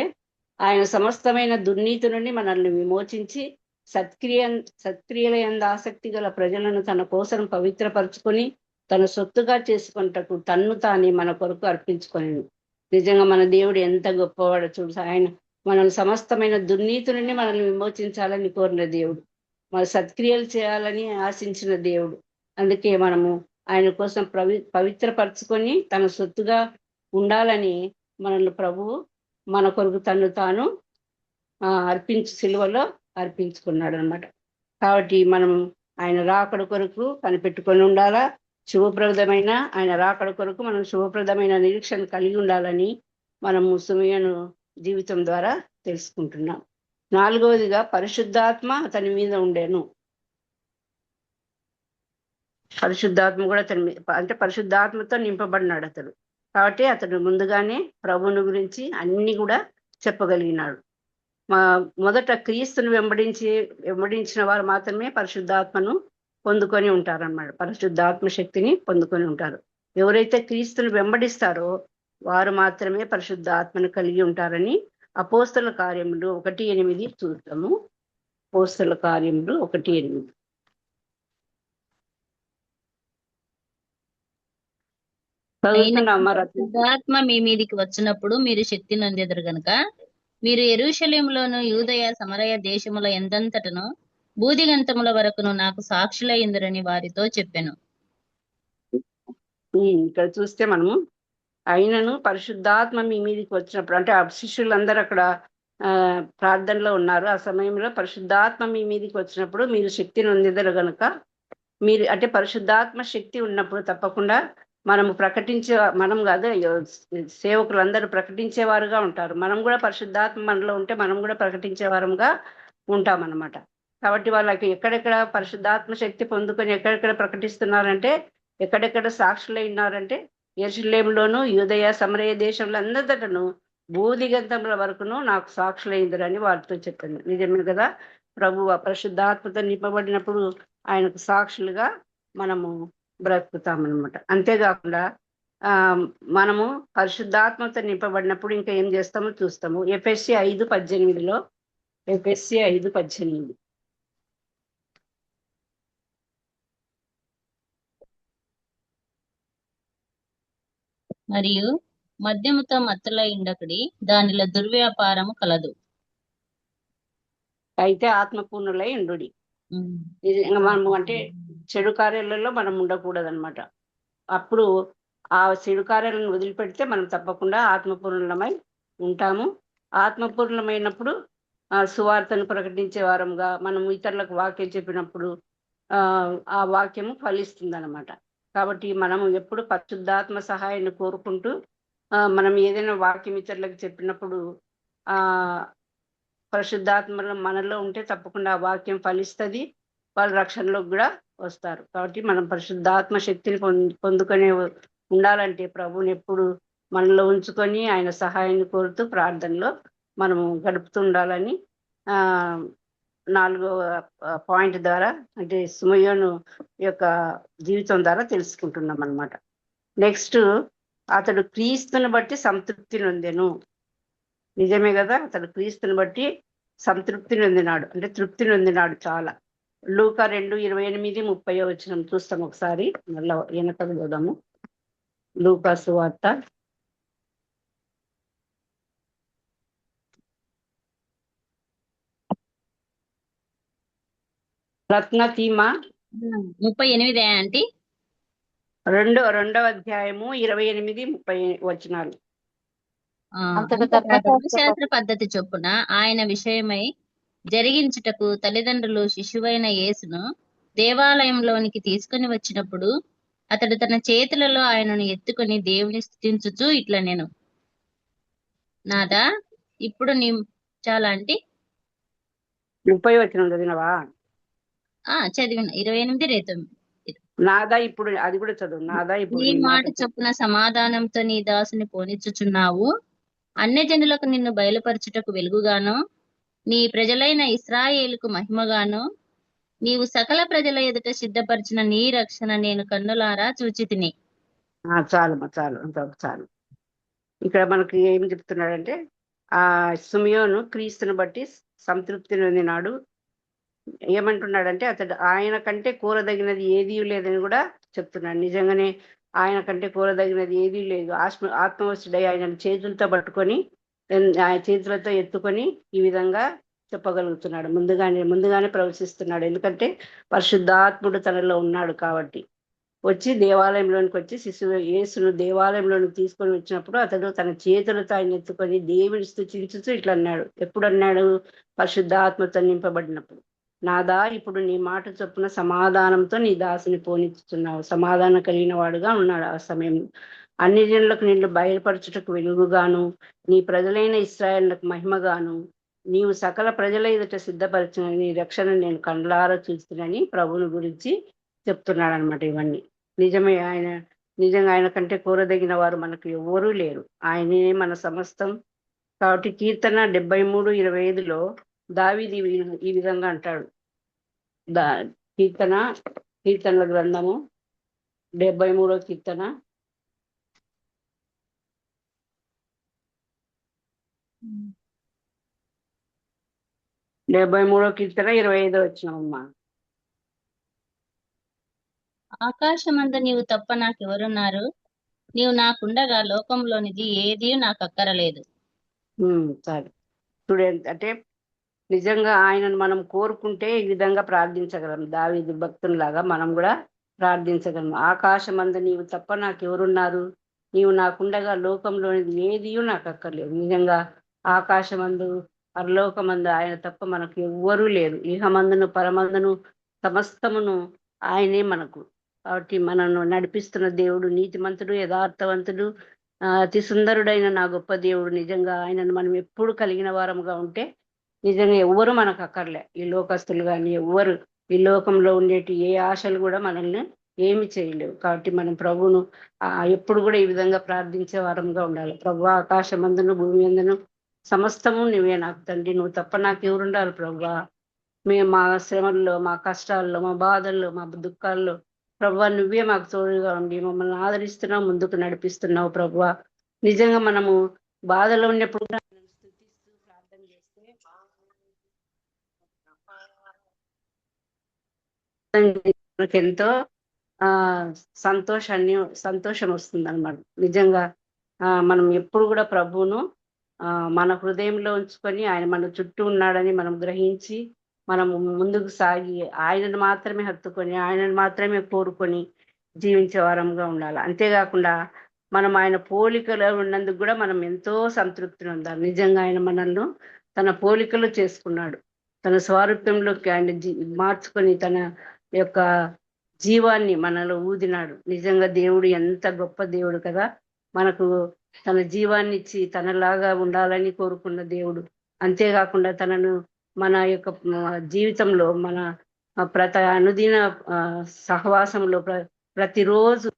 Speaker 3: ఆయన సమస్తమైన దుర్నీతి నుండి మనల్ని విమోచించి సత్క్రియల యందు ఆసక్తి గల ప్రజలను తన కోసం పవిత్రపరచుకొని తన సొత్తుగా చేసుకుంటకు తన్ను తానే మన కొరకు అర్పించుకొని. నిజంగా మన దేవుడు ఎంత గొప్పవాడో చూడు. ఆయన మనల్ని సమస్తమైన దుర్నీతి నుండి మనల్ని విమోచించాలని కోరిన దేవుడు, మన సత్క్రియలు చేయాలని ఆశించిన దేవుడు. అందుకే మనము ఆయన కోసం పవిత్రపరచుకొని తన సొత్తుగా ఉండాలని మనల్ని ప్రభువు మన కొరకు తను తాను సిలువలో అర్పించుకున్నాడు అనమాట. కాబట్టి మనం ఆయన రాకడ కొరకు కనిపెట్టుకొని ఉండాలా. శుభప్రదమైన ఆయన రాకడ కొరకు మనం శుభప్రదమైన నిరీక్షణ కలిగి ఉండాలని మనము సుమయను జీవితం ద్వారా తెలుసుకుంటున్నాం. 4వదిగా పరిశుద్ధాత్మ అతని మీద ఉండేను. పరిశుద్ధాత్మ కూడా అతని మీద, అంటే పరిశుద్ధాత్మతో నింపబడినాడు అతడు. కాబట్టి అతడు ముందుగానే ప్రభువుని గురించి అన్ని కూడా చెప్పగలిగినాడు. మొదట క్రీస్తును వెంబడించిన వారు మాత్రమే పరిశుద్ధాత్మను పొందుకొని ఉంటారన్నమాట. పరిశుద్ధాత్మ శక్తిని పొందుకొని ఉంటారు. ఎవరైతే క్రీస్తును వెంబడిస్తారో వారు మాత్రమే పరిశుద్ధాత్మను కలిగి ఉంటారని అపోస్తల కార్యములు 1:8 చూస్తాము. అపోస్తల కార్యములు 1:8.
Speaker 7: పరిశుద్ధాత్మ మీ మీదికి వచ్చినప్పుడు మీరు శక్తి నొందెదరు గనుక మీరు యెరూషలేములోను యూదయ సమరయ దేశముల ఎందంతటను బూదిగంతముల వరకును నాకు సాక్షులయ్యిందరని వారితో చెప్పాను.
Speaker 3: ఇక్కడ చూస్తే మనము అయినను పరిశుద్ధాత్మ మీ మీదికి వచ్చినప్పుడు, అంటే ఆ శిష్యులందరూ అక్కడ ప్రార్థనలో ఉన్నారు. ఆ సమయంలో పరిశుద్ధాత్మ మీ మీదికి వచ్చినప్పుడు మీరు శక్తిని పొందెదరు గనుక మీరు, అంటే పరిశుద్ధాత్మ శక్తి ఉన్నప్పుడు తప్పకుండా మనం కాదు, సేవకులందరూ ప్రకటించేవారుగా ఉంటారు. మనం కూడా పరిశుద్ధాత్మ మనలో ఉంటే మనం కూడా ప్రకటించే వారంగా ఉంటామన్నమాట. కాబట్టి వాళ్ళకి ఎక్కడెక్కడ పరిశుద్ధాత్మ శక్తి పొందుకొని ఎక్కడెక్కడ ప్రకటిస్తున్నారంటే, ఎక్కడెక్కడ సాక్షులై ఉన్నారంటే యెరూషలేములోను యూదయ సమరయ దేశంలో అందరితోను బూదిగంతముల వరకును నాకు సాక్షులైందరని వారితో చెప్పింది. నిజమే కదా, ప్రభు పరిశుద్ధాత్మతో నింపబడినప్పుడు ఆయనకు సాక్షులుగా మనము బ్రతుకుతామన్నమాట. అంతేకాకుండా మనము పరిశుద్ధాత్మతో నింపబడినప్పుడు ఇంకా ఏం చేస్తామో చూస్తాము. ఎఫెసీ 5:18 ఎఫెసీ 5:18
Speaker 7: మరియు మద్యముతో మత్తులై ఉండకుడి, దానిలో దుర్వ్యాపారము కలదు.
Speaker 3: అయితే ఆత్మపూర్ణులై ఉండుడి. మనము అంటే చెడు కార్యాలలో మనం ఉండకూడదు అనమాట. అప్పుడు ఆ చెడు కార్యాలను వదిలిపెడితే మనం తప్పకుండా ఆత్మపూర్ణమై ఉంటాము. ఆత్మపూర్ణమైనప్పుడు సువార్తను ప్రకటించే వారంగా మనం ఇతరులకు వాక్యం చెప్పినప్పుడు ఆ వాక్యము ఫలిస్తుంది అనమాట. కాబట్టి మనము ఎప్పుడు పరిశుద్ధాత్మ సహాయాన్ని కోరుకుంటూ మనం ఏదైనా వాక్యం ఇతరులకు చెప్పినప్పుడు పరిశుద్ధాత్మ మనలో ఉంటే తప్పకుండా ఆ వాక్యం ఫలిస్తుంది, వాళ్ళ రక్షణలోకి కూడా వస్తారు. కాబట్టి మనం పరిశుద్ధాత్మ శక్తిని పొందుకొని ఉండాలంటే ప్రభువుని ఎప్పుడు మనలో ఉంచుకొని ఆయన సహాయాన్ని కోరుతూ ప్రార్థనలో మనము గడుపుతూ ఉండాలని 4వ పాయింట్ ద్వారా, అంటే సిమెయోను యొక్క జీవితం ద్వారా తెలుసుకుంటున్నాం అన్నమాట. నెక్స్ట్, అతడు క్రీస్తుని బట్టి సంతృప్తి నొందెను. నిజమే కదా, అతడు క్రీస్తుని బట్టి సంతృప్తి నొందినాడు, అంటే తృప్తి నొందినాడు చాలా. లూకా 2:28-30 చూస్తాం ఒకసారి, మళ్ళీ వెనకకు చూద్దాము. లూకా సువార్త
Speaker 7: 38 ఆంటీ,
Speaker 3: 2వ అధ్యాయము 28-30.
Speaker 7: ధర్మశాస్త్ర పద్ధతి చొప్పున ఆయన విషయమై జరిగించుటకు తల్లిదండ్రులు శిశువైన యేసును దేవాలయంలోనికి తీసుకుని వచ్చినప్పుడు అతడు తన చేతులలో ఆయనను ఎత్తుకొని దేవుని స్తుతించుచు ఇట్లా నేను నాదా ఇప్పుడు నీ చాలా అంటే
Speaker 3: 30 చదివినవా?
Speaker 7: చదివిన 28
Speaker 3: నాదా ఇప్పుడు, అది కూడా చదువు. నాదా ఇప్పుడు
Speaker 7: నీ మాట చొప్పున సమాధానంతో నీ దాసుని పోనిచ్చుచున్నావు. అన్యజనులకు నిన్ను బయలుపరచుటకు వెలుగుగాను, నీ ప్రజలైన ఇశ్రాయేలుకు మహిమగాను, నీవు సకల ప్రజల ఎదుట సిద్ధపరిచిన నీ రక్షణ నేను కన్నులారా చూచితిని.
Speaker 3: చాలు. ఇక్కడ మనకి ఏం చెప్తున్నాడంటే, ఆ సిమెయోను క్రీస్తుని బట్టి సంతృప్తి నొందినాడు. ఏమంటున్నాడంటే, అతడు ఆయన కంటే కోరదగినది ఏదీ లేదని కూడా చెప్తున్నాడు. నిజంగానే ఆయన కంటే కోరదగినది ఏదీ లేదు. ఆత్మవశుడై ఆయన చేతులతో పట్టుకొని, ఆయన చేతులతో ఎత్తుకొని ఈ విధంగా చెప్పగలుగుతున్నాడు. ముందుగానే ప్రవేశిస్తున్నాడు. ఎందుకంటే పరిశుద్ధాత్ముడు తనలో ఉన్నాడు కాబట్టి. వచ్చి దేవాలయంలోనికి వచ్చి యేసును దేవాలయంలోనికి తీసుకొని వచ్చినప్పుడు అతడు తన చేతులతో ఆయన ఎత్తుకొని దేవుని స్తుతించుతూ ఇట్లా అన్నాడు. ఎప్పుడు అన్నాడు? పరిశుద్ధాత్మతో నింపబడినప్పుడు. నాదా ఇప్పుడు నీ మాట చొప్పున సమాధానంతో నీ దాసుని పోనిచ్చుతున్నావు. సమాధానం కలిగిన వాడుగా ఉన్నాడు ఆ సమయంలో. అన్ని జనులకు నిన్ను బయలుపరచుటకు వెలుగుగాను, నీ ప్రజలైన ఇశ్రాయేలుకు మహిమగాను, నీవు సకల ప్రజల ఎదుట సిద్ధపరిచిన నీ రక్షణ నేను కండ్లారా చూస్తున్నానని ప్రభువుని గురించి చెప్తున్నాడు అనమాట. ఇవన్నీ నిజమే. ఆయన నిజంగా ఆయన కంటే కోరదగిన వారు మనకు ఎవ్వరూ లేరు. ఆయనే మన సమస్తం. కాబట్టి కీర్తన 73:25లో దావీదు ఈ విధంగా అంటాడు. దా కీర్తనల గ్రంథము 73వ కీర్తన 25వ వచనమమ్మా.
Speaker 7: ఆకాశమందు నీవు తప్ప నాకెవరున్నారు? నీవు నాకుండగా లోకంలోనిది ఏదీ నాకు అక్కరలేదు.
Speaker 3: సరే చూడండి, అంటే నిజంగా ఆయనను మనం కోరుకుంటే ఈ విధంగా ప్రార్థించగలం. దావీదు భక్తునిలాగా మనం కూడా ప్రార్థించగలం. ఆకాశమందు నీవు తప్ప నాకెవరున్నారు? నీవు నాకుండగా లోకంలోనిది ఏదీ నాకు అక్కర్లేదు. నిజంగా ఆకాశమందు పరలోకమందు ఆయన తప్ప మనకు ఎవ్వరూ లేరు. ఇహమందును పరమందును సమస్తమును ఆయనే మనకు. కాబట్టి మనను నడిపిస్తున్న దేవుడు నీతిమంతుడు, యథార్థవంతుడు, అతి సుందరుడైన నా గొప్ప దేవుడు. నిజంగా ఆయనను మనం ఎప్పుడు కలిగిన వారముగా ఉంటే నిజంగా ఎవ్వరు మనకు అక్కర్లే. ఈ లోకస్తులు కానీ ఎవ్వరు ఈ లోకంలో ఉండేటి ఏ ఆశలు కూడా మనల్ని ఏమి చేయలేవు. కాబట్టి మనం ప్రభువును ఎప్పుడు కూడా ఈ విధంగా ప్రార్థించే వారంగా ఉండాలి. ప్రభు, ఆకాశమందును భూమి అందును సమస్తము నువ్వే నాకు తండ్రి, నువ్వు తప్ప నాకు ఎవరుండాలి ప్రభు. మేము మా శ్రమల్లో, మా కష్టాల్లో, మా బాధల్లో, మా దుఃఖాల్లో ప్రభు నువ్వే మాకు తోడుగా ఉండి మమ్మల్ని ఆదరిస్తున్నావు, ముందుకు నడిపిస్తున్నావు ప్రభు. నిజంగా మనము బాధలో ఉన్నప్పుడు కూడా స్తుతిస్తూ ప్రార్థన చేస్తే మనకెంతో సంతోషం వస్తుంది అన్నమాట. నిజంగా మనం ఎప్పుడు కూడా ప్రభువును మన హృదయంలో ఉంచుకొని ఆయన మన చుట్టూ ఉన్నాడని మనం గ్రహించి మనం ముందుకు సాగి ఆయనను మాత్రమే హత్తుకొని ఆయనను మాత్రమే కోరుకొని జీవించే వారంగా ఉండాలి. అంతేకాకుండా మనం ఆయన పోలికలో ఉన్నందుకు కూడా మనం ఎంతో సంతృప్తిని ఉండాలి. నిజంగా ఆయన మనల్ని తన పోలికలో చేసుకున్నాడు. తన స్వారూప్యంలోకి ఆయన మార్చుకొని తన యొక్క జీవాన్ని మనలో ఊదినాడు. నిజంగా దేవుడు ఎంత గొప్ప దేవుడు కదా. మనకు తన జీవాన్ని ఇచ్చి తనలాగా ఉండాలని కోరుకున్న దేవుడు. అంతేకాకుండా తనను మన యొక్క జీవితంలో మన ప్రతి అనుదిన సహవాసంలో ప్రతిరోజు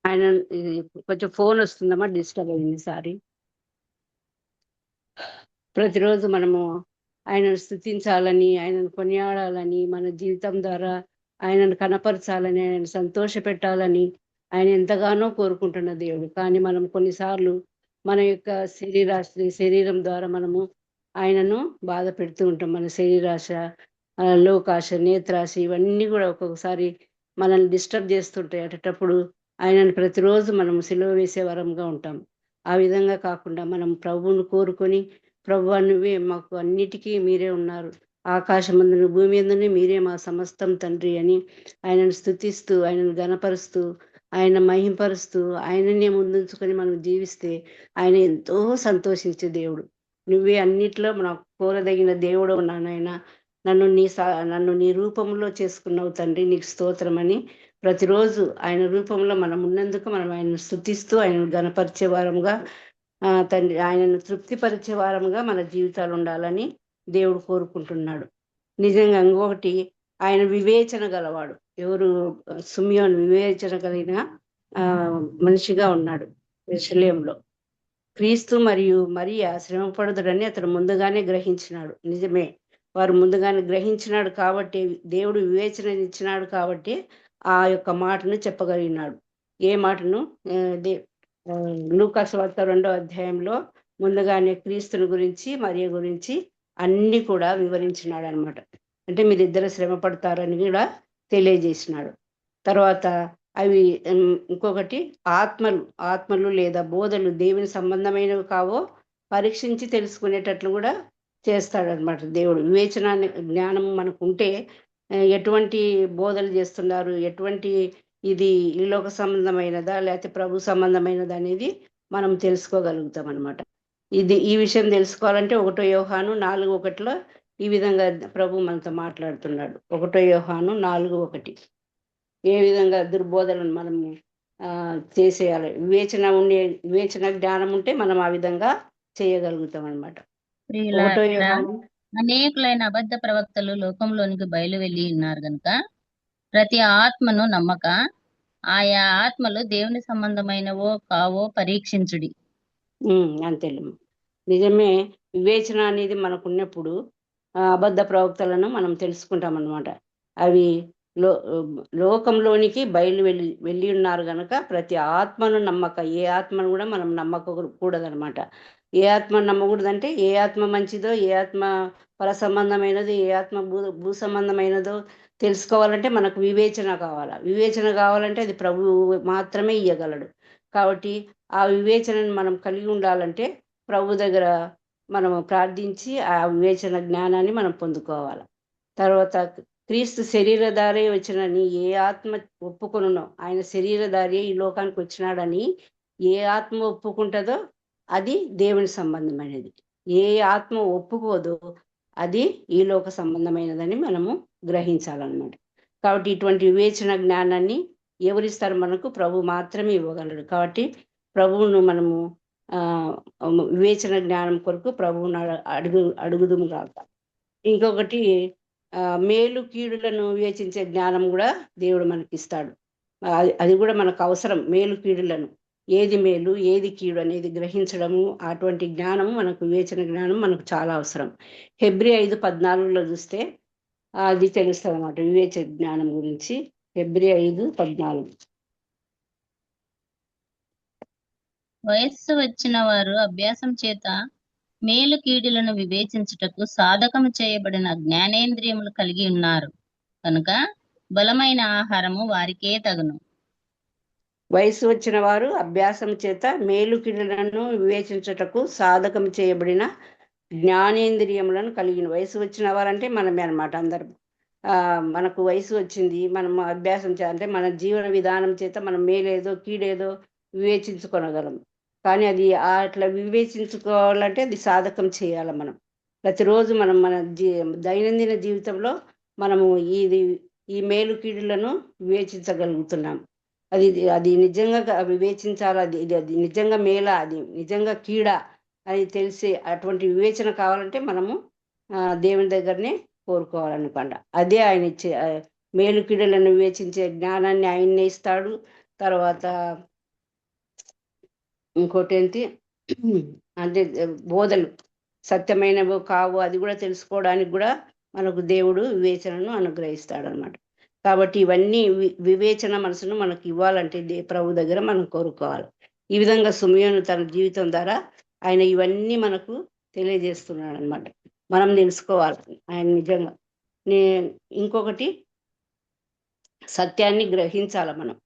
Speaker 3: ఆయన కొంచెం ఫోన్ వస్తుందమ్మా, డిస్టర్బ్ అయింది, సారీ. ప్రతిరోజు మనము ఆయనను స్తుతించాలని, ఆయనను కొనియాడాలని, మన జీవితం ద్వారా ఆయనను కనపరచాలని, ఆయనను సంతోష పెట్టాలని ఆయన ఎంతగానో కోరుకుంటున్న దేవుడు. కానీ మనం కొన్నిసార్లు మన యొక్క శరీరం ద్వారా మనము ఆయనను బాధ పెడుతూ ఉంటాం. మన శరీరాశ, లోకాశ, నేత్రాశ ఇవన్నీ కూడా ఒక్కొక్కసారి మనల్ని డిస్టర్బ్ చేస్తుంటాయి. అటప్పుడు ఆయనను ప్రతిరోజు మనం సిలువ వేసే వరంగా ఉంటాం. ఆ విధంగా కాకుండా మనం ప్రభువును కోరుకొని, ప్రభువా నువ్వే మాకు అన్నిటికీ మీరే ఉన్నారు, ఆకాశమందును భూమి అందునే మీరే మా సమస్తం తండ్రి అని ఆయనను స్తుతిస్తూ, ఆయనను గణపరుస్తూ, ఆయన మహింపరుస్తూ, ఆయననే ముందుంచుకొని మనం జీవిస్తే ఆయన ఎంతో సంతోషించే దేవుడు. నువ్వే అన్నిట్లో నాకు కోరదగిన దేవుడు నాయన. నన్ను నీ రూపంలో చేసుకున్నావు తండ్రి, నీకు స్తోత్రమని ప్రతిరోజు ఆయన రూపంలో మనం ఉన్నందుకు మనం ఆయనను స్తుతిస్తూ ఆయనను గణపరిచే వారంగా తండ్రి ఆయనను తృప్తిపరిచే వారంగా మన జీవితాలు ఉండాలని దేవుడు కోరుకుంటున్నాడు. నిజంగా ఇంకొకటి, ఆయన వివేచన గలవాడు. ఎవరు? సిమియోను వివేచన కలిగిన మనిషిగా ఉన్నాడు. యెరూషలేములో క్రీస్తు మరియు మరియా శ్రమపడుదురని అతను ముందుగానే గ్రహించినాడు. నిజమే, వారు ముందుగానే గ్రహించినాడు కాబట్టి దేవుడు వివేచన ఇచ్చినాడు కాబట్టి ఆ యొక్క మాటను చెప్పగలిగినాడు. ఏ మాటను? లూకా సువార్త 2వ అధ్యాయంలో ముందుగానే క్రీస్తుని గురించి మరియ గురించి అన్ని కూడా వివరించినాడు అనమాట. అంటే మీరిద్దరు శ్రమ పడతారని కూడా తెలియజేసినాడు. తర్వాత అవి ఇంకొకటి, ఆత్మలు లేదా బోధలు దేవుని సంబంధమైనవి కావో పరీక్షించి తెలుసుకునేటట్లు కూడా చేస్తాడనమాట దేవుడు. వివేచన జ్ఞానం మనకు ఉంటే ఎటువంటి బోధలు చేస్తున్నారు, ఎటువంటి ఇది ఈ లోక సంబంధమైనదా లేకపోతే ప్రభు సంబంధమైనదా అనేది మనం తెలుసుకోగలుగుతాం అనమాట. ఈ విషయం తెలుసుకోవాలంటే 1 యోహాను 4:1 ఈ విధంగా ప్రభు మనతో మాట్లాడుతున్నాడు. 1 యోహాను 4:1 ఏ విధంగా దుర్బోధలను మనము చేసేయాలి. వివేచన జ్ఞానం ఉంటే మనం ఆ విధంగా చేయగలుగుతాం అనమాట. 1 యోహాను
Speaker 7: అనేకులైన అబద్ధ ప్రవక్తలు లోకంలోనికి బయలు వెళ్ళి ఉన్నారు గనుక ప్రతి ఆత్మను నమ్మక ఆయా ఆత్మలు దేవుని సంబంధమైనవో కావో పరీక్షించుడి.
Speaker 3: అంతేలే. నిజమే. వివేచన అనేది మనకు ఉన్నప్పుడు అబద్ధ ప్రవక్తలను మనం తెలుసుకుంటాం అన్నమాట. అవి లోకంలోనికి బయలు వెళ్ళి ఉన్నారు గనక ప్రతి ఆత్మను నమ్మక, ఏ ఆత్మను కూడా మనం నమ్మకూడదనమాట. ఏ ఆత్మను నమ్మకూడదంటే ఏ ఆత్మ మంచిదో, ఏ ఆత్మ పర సంబంధమైనదో, ఏ ఆత్మ భూ సంబంధమైనదో తెలుసుకోవాలంటే మనకు వివేచన కావాలా. వివేచన కావాలంటే అది ప్రభువు మాత్రమే ఇయ్యగలడు. కాబట్టి ఆ వివేచనను మనం కలిగి ఉండాలంటే ప్రభు దగ్గర మనము ప్రార్థించి ఆ వివేచన జ్ఞానాన్ని మనం పొందుకోవాలి. తర్వాత క్రీస్తు శరీరధారి వచ్చినని ఏ ఆత్మ ఒప్పుకొనునో, ఆయన శరీరధారి ఈ లోకానికి వచ్చినాడని ఏ ఆత్మ ఒప్పుకుంటుందో అది దేవుని సంబంధమైనది. ఏ ఆత్మ ఒప్పుకోదో అది ఈ లోక సంబంధమైనదని మనము గ్రహించాలన్నమాట. కాబట్టి ఇటువంటి వివేచన జ్ఞానాన్ని ఎవరిస్తారు? మనకు ప్రభు మాత్రమే ఇవ్వగలడు. కాబట్టి ప్రభువును మనము వివేచన జ్ఞానం కొరకు ప్రభువును అడుగుదుము కాక. ఇంకొకటి మేలు కీడులను వివేచించే జ్ఞానం కూడా దేవుడు మనకి ఇస్తాడు. అది కూడా మనకు అవసరం. మేలు కీడులను, ఏది మేలు ఏది కీడు అనేది గ్రహించడము, అటువంటి జ్ఞానము మనకు, వివేచన జ్ఞానం మనకు చాలా అవసరం. హెబ్రీ 5:14 చూస్తే అది తెలుస్తుంది అన్నమాట వివేచన జ్ఞానం గురించి. హెబ్రీ 5:14.
Speaker 7: వయస్సు వచ్చిన వారు అభ్యాసం చేత మేలు కీడులను వివేచించుటకు సాధకము చేయబడిన జ్ఞానేంద్రియములు కలిగి ఉన్నారు కనుక బలమైన ఆహారము వారికే తగును.
Speaker 3: వయసు వచ్చిన వారు అభ్యాసం చేత మేలు కీడులను వివేచించుటకు సాధకం చేయబడిన జ్ఞానేంద్రియములను కలిగిన. వయసు వచ్చిన వారంటే మనమే అనమాట. అందరం మనకు వయసు వచ్చింది, మనం అభ్యాసం అంటే మన జీవన విధానం చేత మనం మేలేదో కీడేదో వివేచించుకొనగలం. కానీ అది అట్లా వివేచించుకోవాలంటే అది సాధకం చేయాలి. మనం ప్రతిరోజు మనం మన దైనందిన జీవితంలో మనము ఈ మేలు కీడులను వివేచించగలుగుతున్నాం. అది నిజంగా వివేచించాలి. అది నిజంగా మేలా, అది నిజంగా కీడా అని తెలిసి అటువంటి వివేచన కావాలంటే మనము దేవుని దగ్గరనే కోరుకోవాలనుకోండి. అదే ఆయన ఇచ్చే మేలు కీడులను వివేచించే జ్ఞానాన్ని ఆయన్నే ఇస్తాడు. తర్వాత ఇంకోటి ఏంటి అంటే బోధలు సత్యమైనవి కావు అది కూడా తెలుసుకోవడానికి కూడా మనకు దేవుడు వివేచనను అనుగ్రహిస్తాడు అనమాట. కాబట్టి ఇవన్నీ వివేచన మనసును మనకు ఇవ్వాలంటే ప్రభు దగ్గర మనం కోరుకోవాలి. ఈ విధంగా సిమియోను తన జీవితం ద్వారా ఆయన ఇవన్నీ మనకు తెలియజేస్తున్నాడు అనమాట. మనం తెలుసుకోవాలి ఆయన నిజంగా. ఇంకొకటి సత్యాన్ని గ్రహించాలి. మనం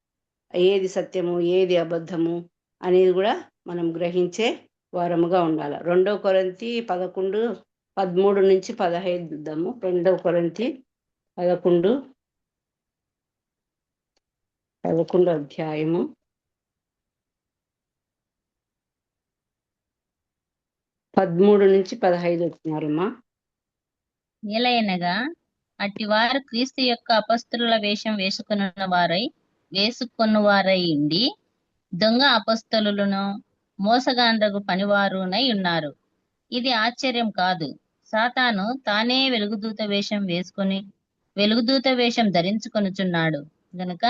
Speaker 3: ఏది సత్యము ఏది అబద్ధము అనేది కూడా మనం గ్రహించే వారముగా ఉండాలి. 2 కొరింథీ 11:13-15 చూద్దాము. 2 కొరింథీ 11 అధ్యాయము 13-15 వచ్చినారమ్మా.
Speaker 7: ఏలయనగా అట్టివారు క్రీస్తు యొక్క అపస్తుల వేషం వేసుకొనువారై ఉండి దొంగ అపస్తులను మోసగాండ్రగు పనివారునై ఉన్నారు. ఇది ఆశ్చర్యం కాదు. సాతాను తానే వెలుగుదూత వేషం ధరించుకొనుచున్నాడు గనుక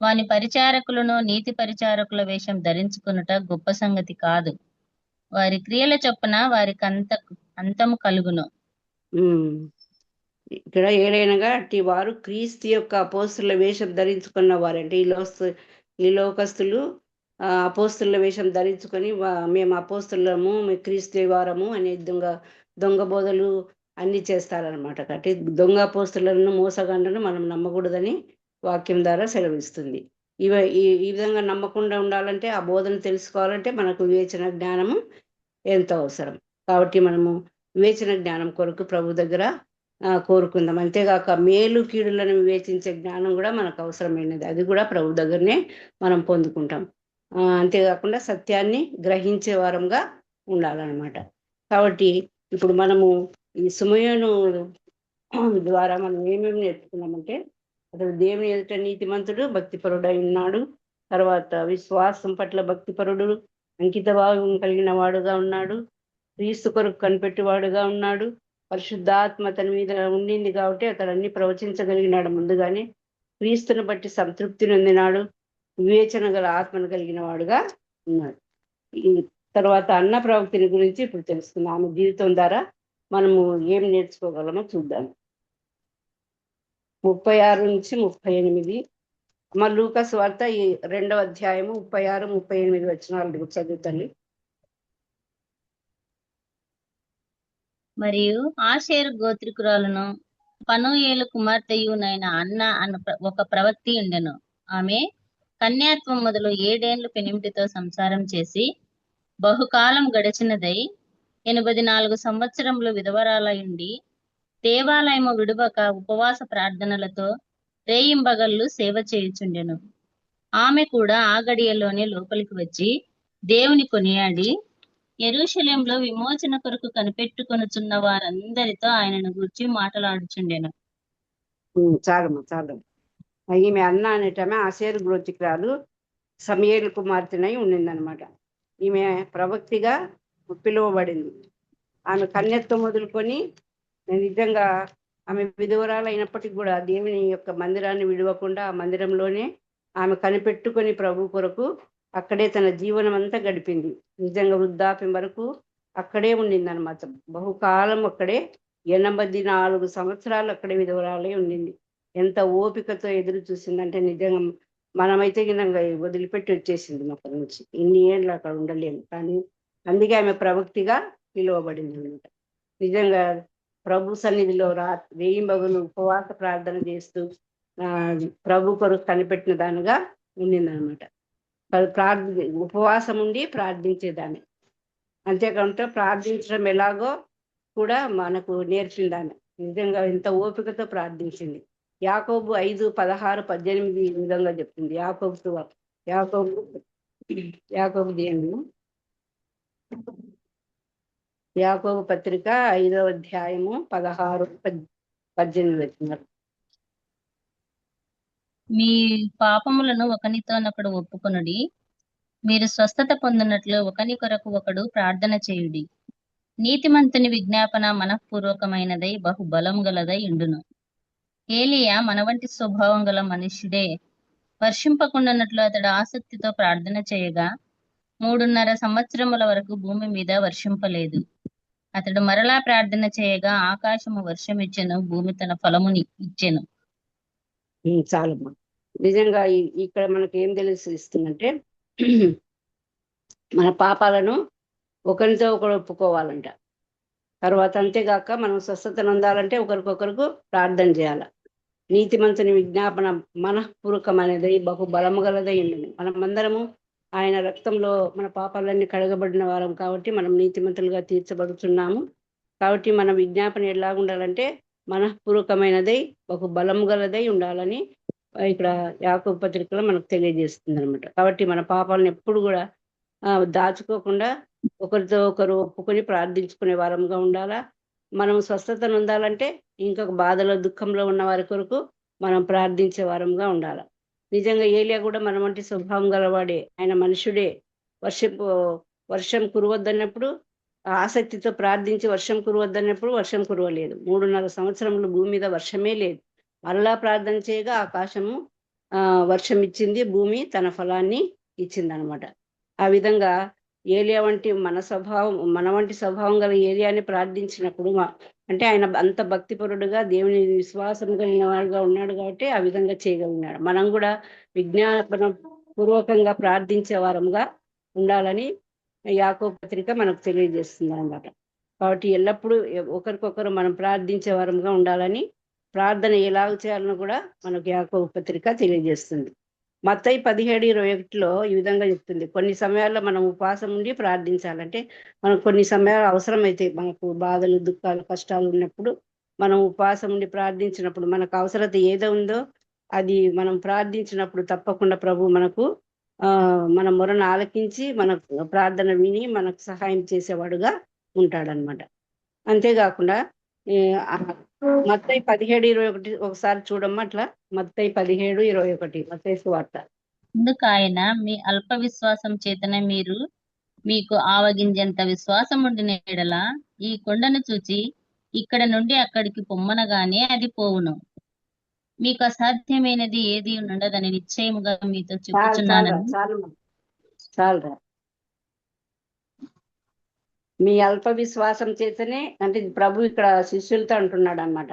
Speaker 7: వాని పరిచారకులను నీతి పరిచారకుల వేషం ధరించుకొనుట గొప్ప సంగతి కాదు. వారి క్రియల చొప్పున వారికి అంతము కలుగును.
Speaker 3: ఇక్కడ ఏలైనగా అట్టి వారు క్రీస్తు యొక్క అపోస్తుల వేషం ధరించుకున్న వారంటే ఈ లోకస్తులు అపోస్తుల వేషం ధరించుకొని మేము అపోస్తులము, మేము క్రీస్తు వారము అనే దొంగ బోధలు అన్ని చేస్తారనమాట. కాబట్టి దొంగ అపోస్తులను మోసగాండ్లను మనం నమ్మకూడదని వాక్యం ద్వారా సెలవిస్తుంది. ఈ విధంగా నమ్మకుండా ఉండాలంటే, ఆ బోధన తెలుసుకోవాలంటే మనకు వివేచన జ్ఞానము ఎంతో అవసరం. కాబట్టి మనము వివేచన జ్ఞానం కొరకు ప్రభు దగ్గర కోరుకుందాం. అంతేగాక మేలు కీడులను వివేచించే జ్ఞానం కూడా మనకు అవసరమైనది. అది కూడా ప్రభు దగ్గరనే మనం పొందుకుంటాం. అంతేకాకుండా సత్యాన్ని గ్రహించే వారంగా ఉండాలన్నమాట. కాబట్టి ఇప్పుడు మనము ఈ సిమియోను ద్వారా మనం ఏమేమి నేర్చుకున్నామంటే, అతడు దేవుని ఎదుట నీతిమంతుడు, భక్తిపరుడై ఉన్నాడు. తర్వాత విశ్వాసం పట్ల భక్తిపరుడు, అంకిత భావం కలిగిన వాడుగా ఉన్నాడు. క్రీస్తు కొరకు కనిపెట్టేవాడుగా ఉన్నాడు. పరిశుద్ధాత్మ తన మీద ఉండింది కాబట్టి అతడు అన్ని ప్రవచించగలిగినాడు. ముందుగానే క్రీస్తుని బట్టి సంతృప్తి నొందినాడు. వివేచన గల ఆత్మను కలిగిన వాడుగా ఉన్నాడు. ఈ తర్వాత అన్న ప్రవక్తిని గురించి ఇప్పుడు తెలుసుకుందాం. ఆమె జీవితం ద్వారా మనము ఏం నేర్చుకోగలమో చూద్దాం. 36 నుంచి 38 లూకా సువార్త ఈ 2వ అధ్యాయము 36, 38 వచనాలు చదువుతాను.
Speaker 7: మరియు ఆషేరు గోత్రికురాలను పనూయేలు కుమార్తెయునైన అన్న అన్న ఒక ప్రవక్తి ఉండెను. ఆమె కన్యాత్వం మొదలు 7 ఏండ్లు పెనిమిటితో సంసారం చేసి బహుకాలం గడిచినదై 84 సంవత్సరములు విధవరాలయుండి దేవాలయము విడువక ఉపవాస ప్రార్థనలతో రేయింబగళ్ళు సేవ చేయుచుండెను. ఆమె కూడా ఆ గడియలోనే లోపలికి వచ్చి దేవుని కొనియాడి యెరూషలేంలో విమోచన కొరకు కనిపెట్టుకొనుచున్న వారందరితో ఆయనను గూర్చి మాట్లాడుచుండెను.
Speaker 3: చాలమ్మా. ఈమె అన్న అనేటమే ఆషేరు గోత్రికురాలు సమూయేలు కుమార్తెనై ఉండిందనమాట. ఈమె ప్రవక్తిగా పిలువబడింది. ఆమె కన్యత్వం మొదలుకొని నిజంగా ఆమె విధవరాలు అయినప్పటికీ కూడా దేవుని యొక్క మందిరాన్ని విడవకుండా ఆ మందిరంలోనే ఆమె కనిపెట్టుకొని ప్రభు కొరకు అక్కడే తన జీవనం అంతా గడిపింది. నిజంగా వృద్ధాప్యం వరకు అక్కడే ఉండిందనమాట. బహుకాలం అక్కడే 84 సంవత్సరాలు అక్కడే విధవరాలే ఉండింది. ఎంత ఓపికతో ఎదురు చూసిందంటే నిజంగా మనమైతే గినంగా వదిలిపెట్టి వచ్చేసింది అక్కడి నుంచి. ఇన్ని ఏళ్ళు అక్కడ ఉండలేము. కానీ అందుకే ఆమె ప్రవక్తిగా పిలువబడింది అనమాట. నిజంగా ప్రభు సన్నిధిలో రేయింబగలు ఉపవాస ప్రార్థన చేస్తూ ప్రభు కొరకు కనిపెట్టిన దానిగా ఉండిందనమాట. ఉపవాసం ఉండి ప్రార్థించేదాన్ని. అంతేకాకుండా ప్రార్థించడం ఎలాగో కూడా మనకు నేర్పింది ఆమె. నిజంగా ఎంత ఓపికతో ప్రార్థించింది. యాకోబు 5:16-18 ఈ విధంగా చెప్తుంది. యాకోబు దేని యాకోబు పత్రిక 5వ అధ్యాయము 16-18 వచ్చినారు.
Speaker 7: మీ పాపములను ఒకనితోనొకడు ఒప్పుకొనుడి, మీరు స్వస్థత పొందినట్లు ఒకని కొరకు ఒకడు ప్రార్థన చేయుడి. నీతిమంతుని విజ్ఞాపన మనఃపూర్వకమైనదై బహు బలం గలదై ఉండును. ఏలియా మన వంటి స్వభావం గల మనుష్యుడే. వర్షింపకుండానట్లు అతడు ఆసక్తితో ప్రార్థన చేయగా 3.5 సంవత్సరముల వరకు భూమి మీద వర్షింపలేదు. అతడు మరలా ప్రార్థన చేయగా ఆకాశము వర్షం ఇచ్చెను, భూమి తన ఫలముని ఇచ్చెను.
Speaker 3: చాలమ్మా. నిజంగా ఇక్కడ మనకి ఏం తెలుస్తుందంటే మన పాపాలను ఒకరితో ఒకరు ఒప్పుకోవాలంట. తర్వాత అంతేగాక మనం స్వస్థత నొందాలంటే ఒకరికొకరికి ప్రార్థన చేయాలి. నీతిమంతుని విజ్ఞాపన మనఃపూర్వకమైనది బహు బలము గలదై ఉండను. మనమందరము ఆయన రక్తంలో మన పాపాలన్నీ కడగబడిన వారం కాబట్టి మనం నీతిమంతులుగా తీర్చబడుతున్నాము. కాబట్టి మన విజ్ఞాపన ఎలా ఉండాలంటే మనఃపూర్వకమైనదై బహు బలము గలదై ఉండాలని ఇక్కడ యాకోబు పత్రికలో మనకు తెలియజేస్తుంది అనమాట. కాబట్టి మన పాపాలను ఎప్పుడు కూడా దాచుకోకుండా ఒకరితో ఒకరు ఒప్పుకొని ప్రార్థించుకునే వారంగా ఉండాలా. మనం స్వస్థత నొందాలంటే ఇంకొక బాధలో దుఃఖంలో ఉన్న వారి కొరకు మనం ప్రార్థించే వారంగా ఉండాలి. నిజంగా ఏలియా కూడా మన వంటి స్వభావం గలవాడే. ఆయన మనుషుడే. వర్షం కురవద్దన్నప్పుడు ఆసక్తితో ప్రార్థించి వర్షం కురవద్దన్నప్పుడు వర్షం కురవలేదు. 3.5 సంవత్సరములు భూమి మీద వర్షమే లేదు. మరలా ప్రార్థన చేయగా ఆకాశము వర్షం ఇచ్చింది, భూమి తన ఫలాన్ని ఇచ్చింది అనమాట. ఆ విధంగా ఏలియా వంటి మన వంటి స్వభావం గల ఏలియాని ప్రార్థించినప్పుడు అంటే ఆయన అంత భక్తిపరుడుగా దేవుని విశ్వాసం కలిగిన వాడుగా ఉన్నాడు కాబట్టి ఆ విధంగా చేయగలిగినాడు. మనం కూడా విజ్ఞాపన పూర్వకంగా ప్రార్థించే వారంగా ఉండాలని యాకోబు పత్రిక మనకు తెలియజేస్తుంది అన్నమాట. కాబట్టి ఎల్లప్పుడూ ఒకరికొకరు మనం ప్రార్థించే వారంగా ఉండాలని, ప్రార్థన ఎలాగ చేయాలని కూడా మనకు యాకోబు పత్రిక తెలియజేస్తుంది. మత్తయి 17:21 ఈ విధంగా చెప్తుంది. కొన్ని సమయాల్లో మనం ఉపవాసం ఉండి ప్రార్థించాలంటే మనకు కొన్ని సమయాలు అవసరమైతే, మనకు బాధలు దుఃఖాలు కష్టాలు ఉన్నప్పుడు మనం ఉపవాసం ఉండి ప్రార్థించినప్పుడు మనకు అవసరత ఏదో ఉందో అది మనం ప్రార్థించినప్పుడు తప్పకుండా ప్రభు మనకు మన మొరను ఆలకించి మన ప్రార్థన విని మనకు సహాయం చేసేవాడుగా ఉంటాడనమాట. అంతేకాకుండా మత్తయి 17:21 ఒకసారి చూడమ్మా. అట్లా మత్తయి 17:21 మత్తయి సువార్త.
Speaker 7: అందుకు ఆయన, మీ అల్ప విశ్వాసం చేతనే మీకు ఆవగింజంత విశ్వాసం ఉండిన ఎడల ఈ కొండను చూచి ఇక్కడ నుండి అక్కడికి పొమ్మనగానే అది పోవును. మీకు అసాధ్యమైనది ఏది ఉండదని నిశ్చయముగా మీతో
Speaker 3: చాలు చాలురా
Speaker 7: చెప్పుచున్నానని
Speaker 3: చాలురా. మీ అల్ప విశ్వాసం చేతనే, అంటే ప్రభు ఇక్కడ శిష్యులతో అంటున్నాడు అన్నమాట.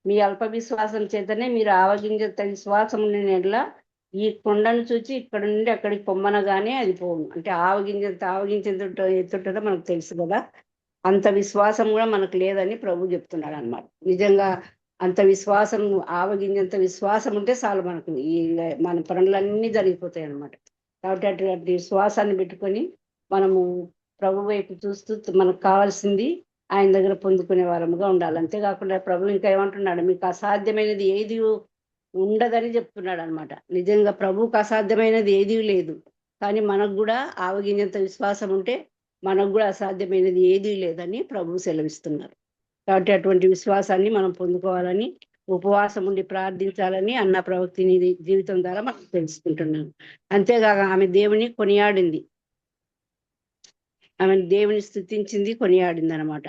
Speaker 3: మీ అల్ప విశ్వాసం చేతనే మీరు ఆవగింజంత విశ్వాసం ఉండిన యెడల ఈ కొండను చూచి ఇక్కడ నుండి అక్కడికి పొమ్మనగానే అది పోవును. అంటే ఆవగించేంత ఎత్తుంటుందో మనకు తెలుసు కదా, అంత విశ్వాసం కూడా మనకు లేదని ప్రభు చెప్తున్నాడు అన్నమాట. నిజంగా అంత విశ్వాసం, ఆవగింజంత విశ్వాసం ఉంటే చాలు మనకు ఈ మన పనులన్నీ జరిగిపోతాయి అన్నమాట. కాబట్టి అటువంటి విశ్వాసాన్ని పెట్టుకొని మనము ప్రభు వైపు చూస్తూ మనకు కావాల్సింది ఆయన దగ్గర పొందుకునే వారముగా ఉండాలి. అంతేకాకుండా ప్రభు ఇంకా ఏమంటున్నాడు, మీకు అసాధ్యమైనది ఏది ఉండదని చెప్తున్నాడు అనమాట. నిజంగా ప్రభువుకు అసాధ్యమైనది ఏదీ లేదు, కానీ మనకు కూడా ఆవగింజంత విశ్వాసం ఉంటే మనకు కూడా అసాధ్యమైనది ఏదీ లేదని ప్రభు సెలవిస్తున్నారు. కాబట్టి అటువంటి విశ్వాసాన్ని మనం పొందుకోవాలని, ఉపవాసం ఉండి ప్రార్థించాలని అన్న ప్రవక్తిని జీవితం ద్వారా మనం తెలుసుకుంటున్నాం. అంతేకాక ఆమె దేవుని కొనియాడింది, ఆమె దేవుని స్తుతించింది, కొనియాడింది అనమాట.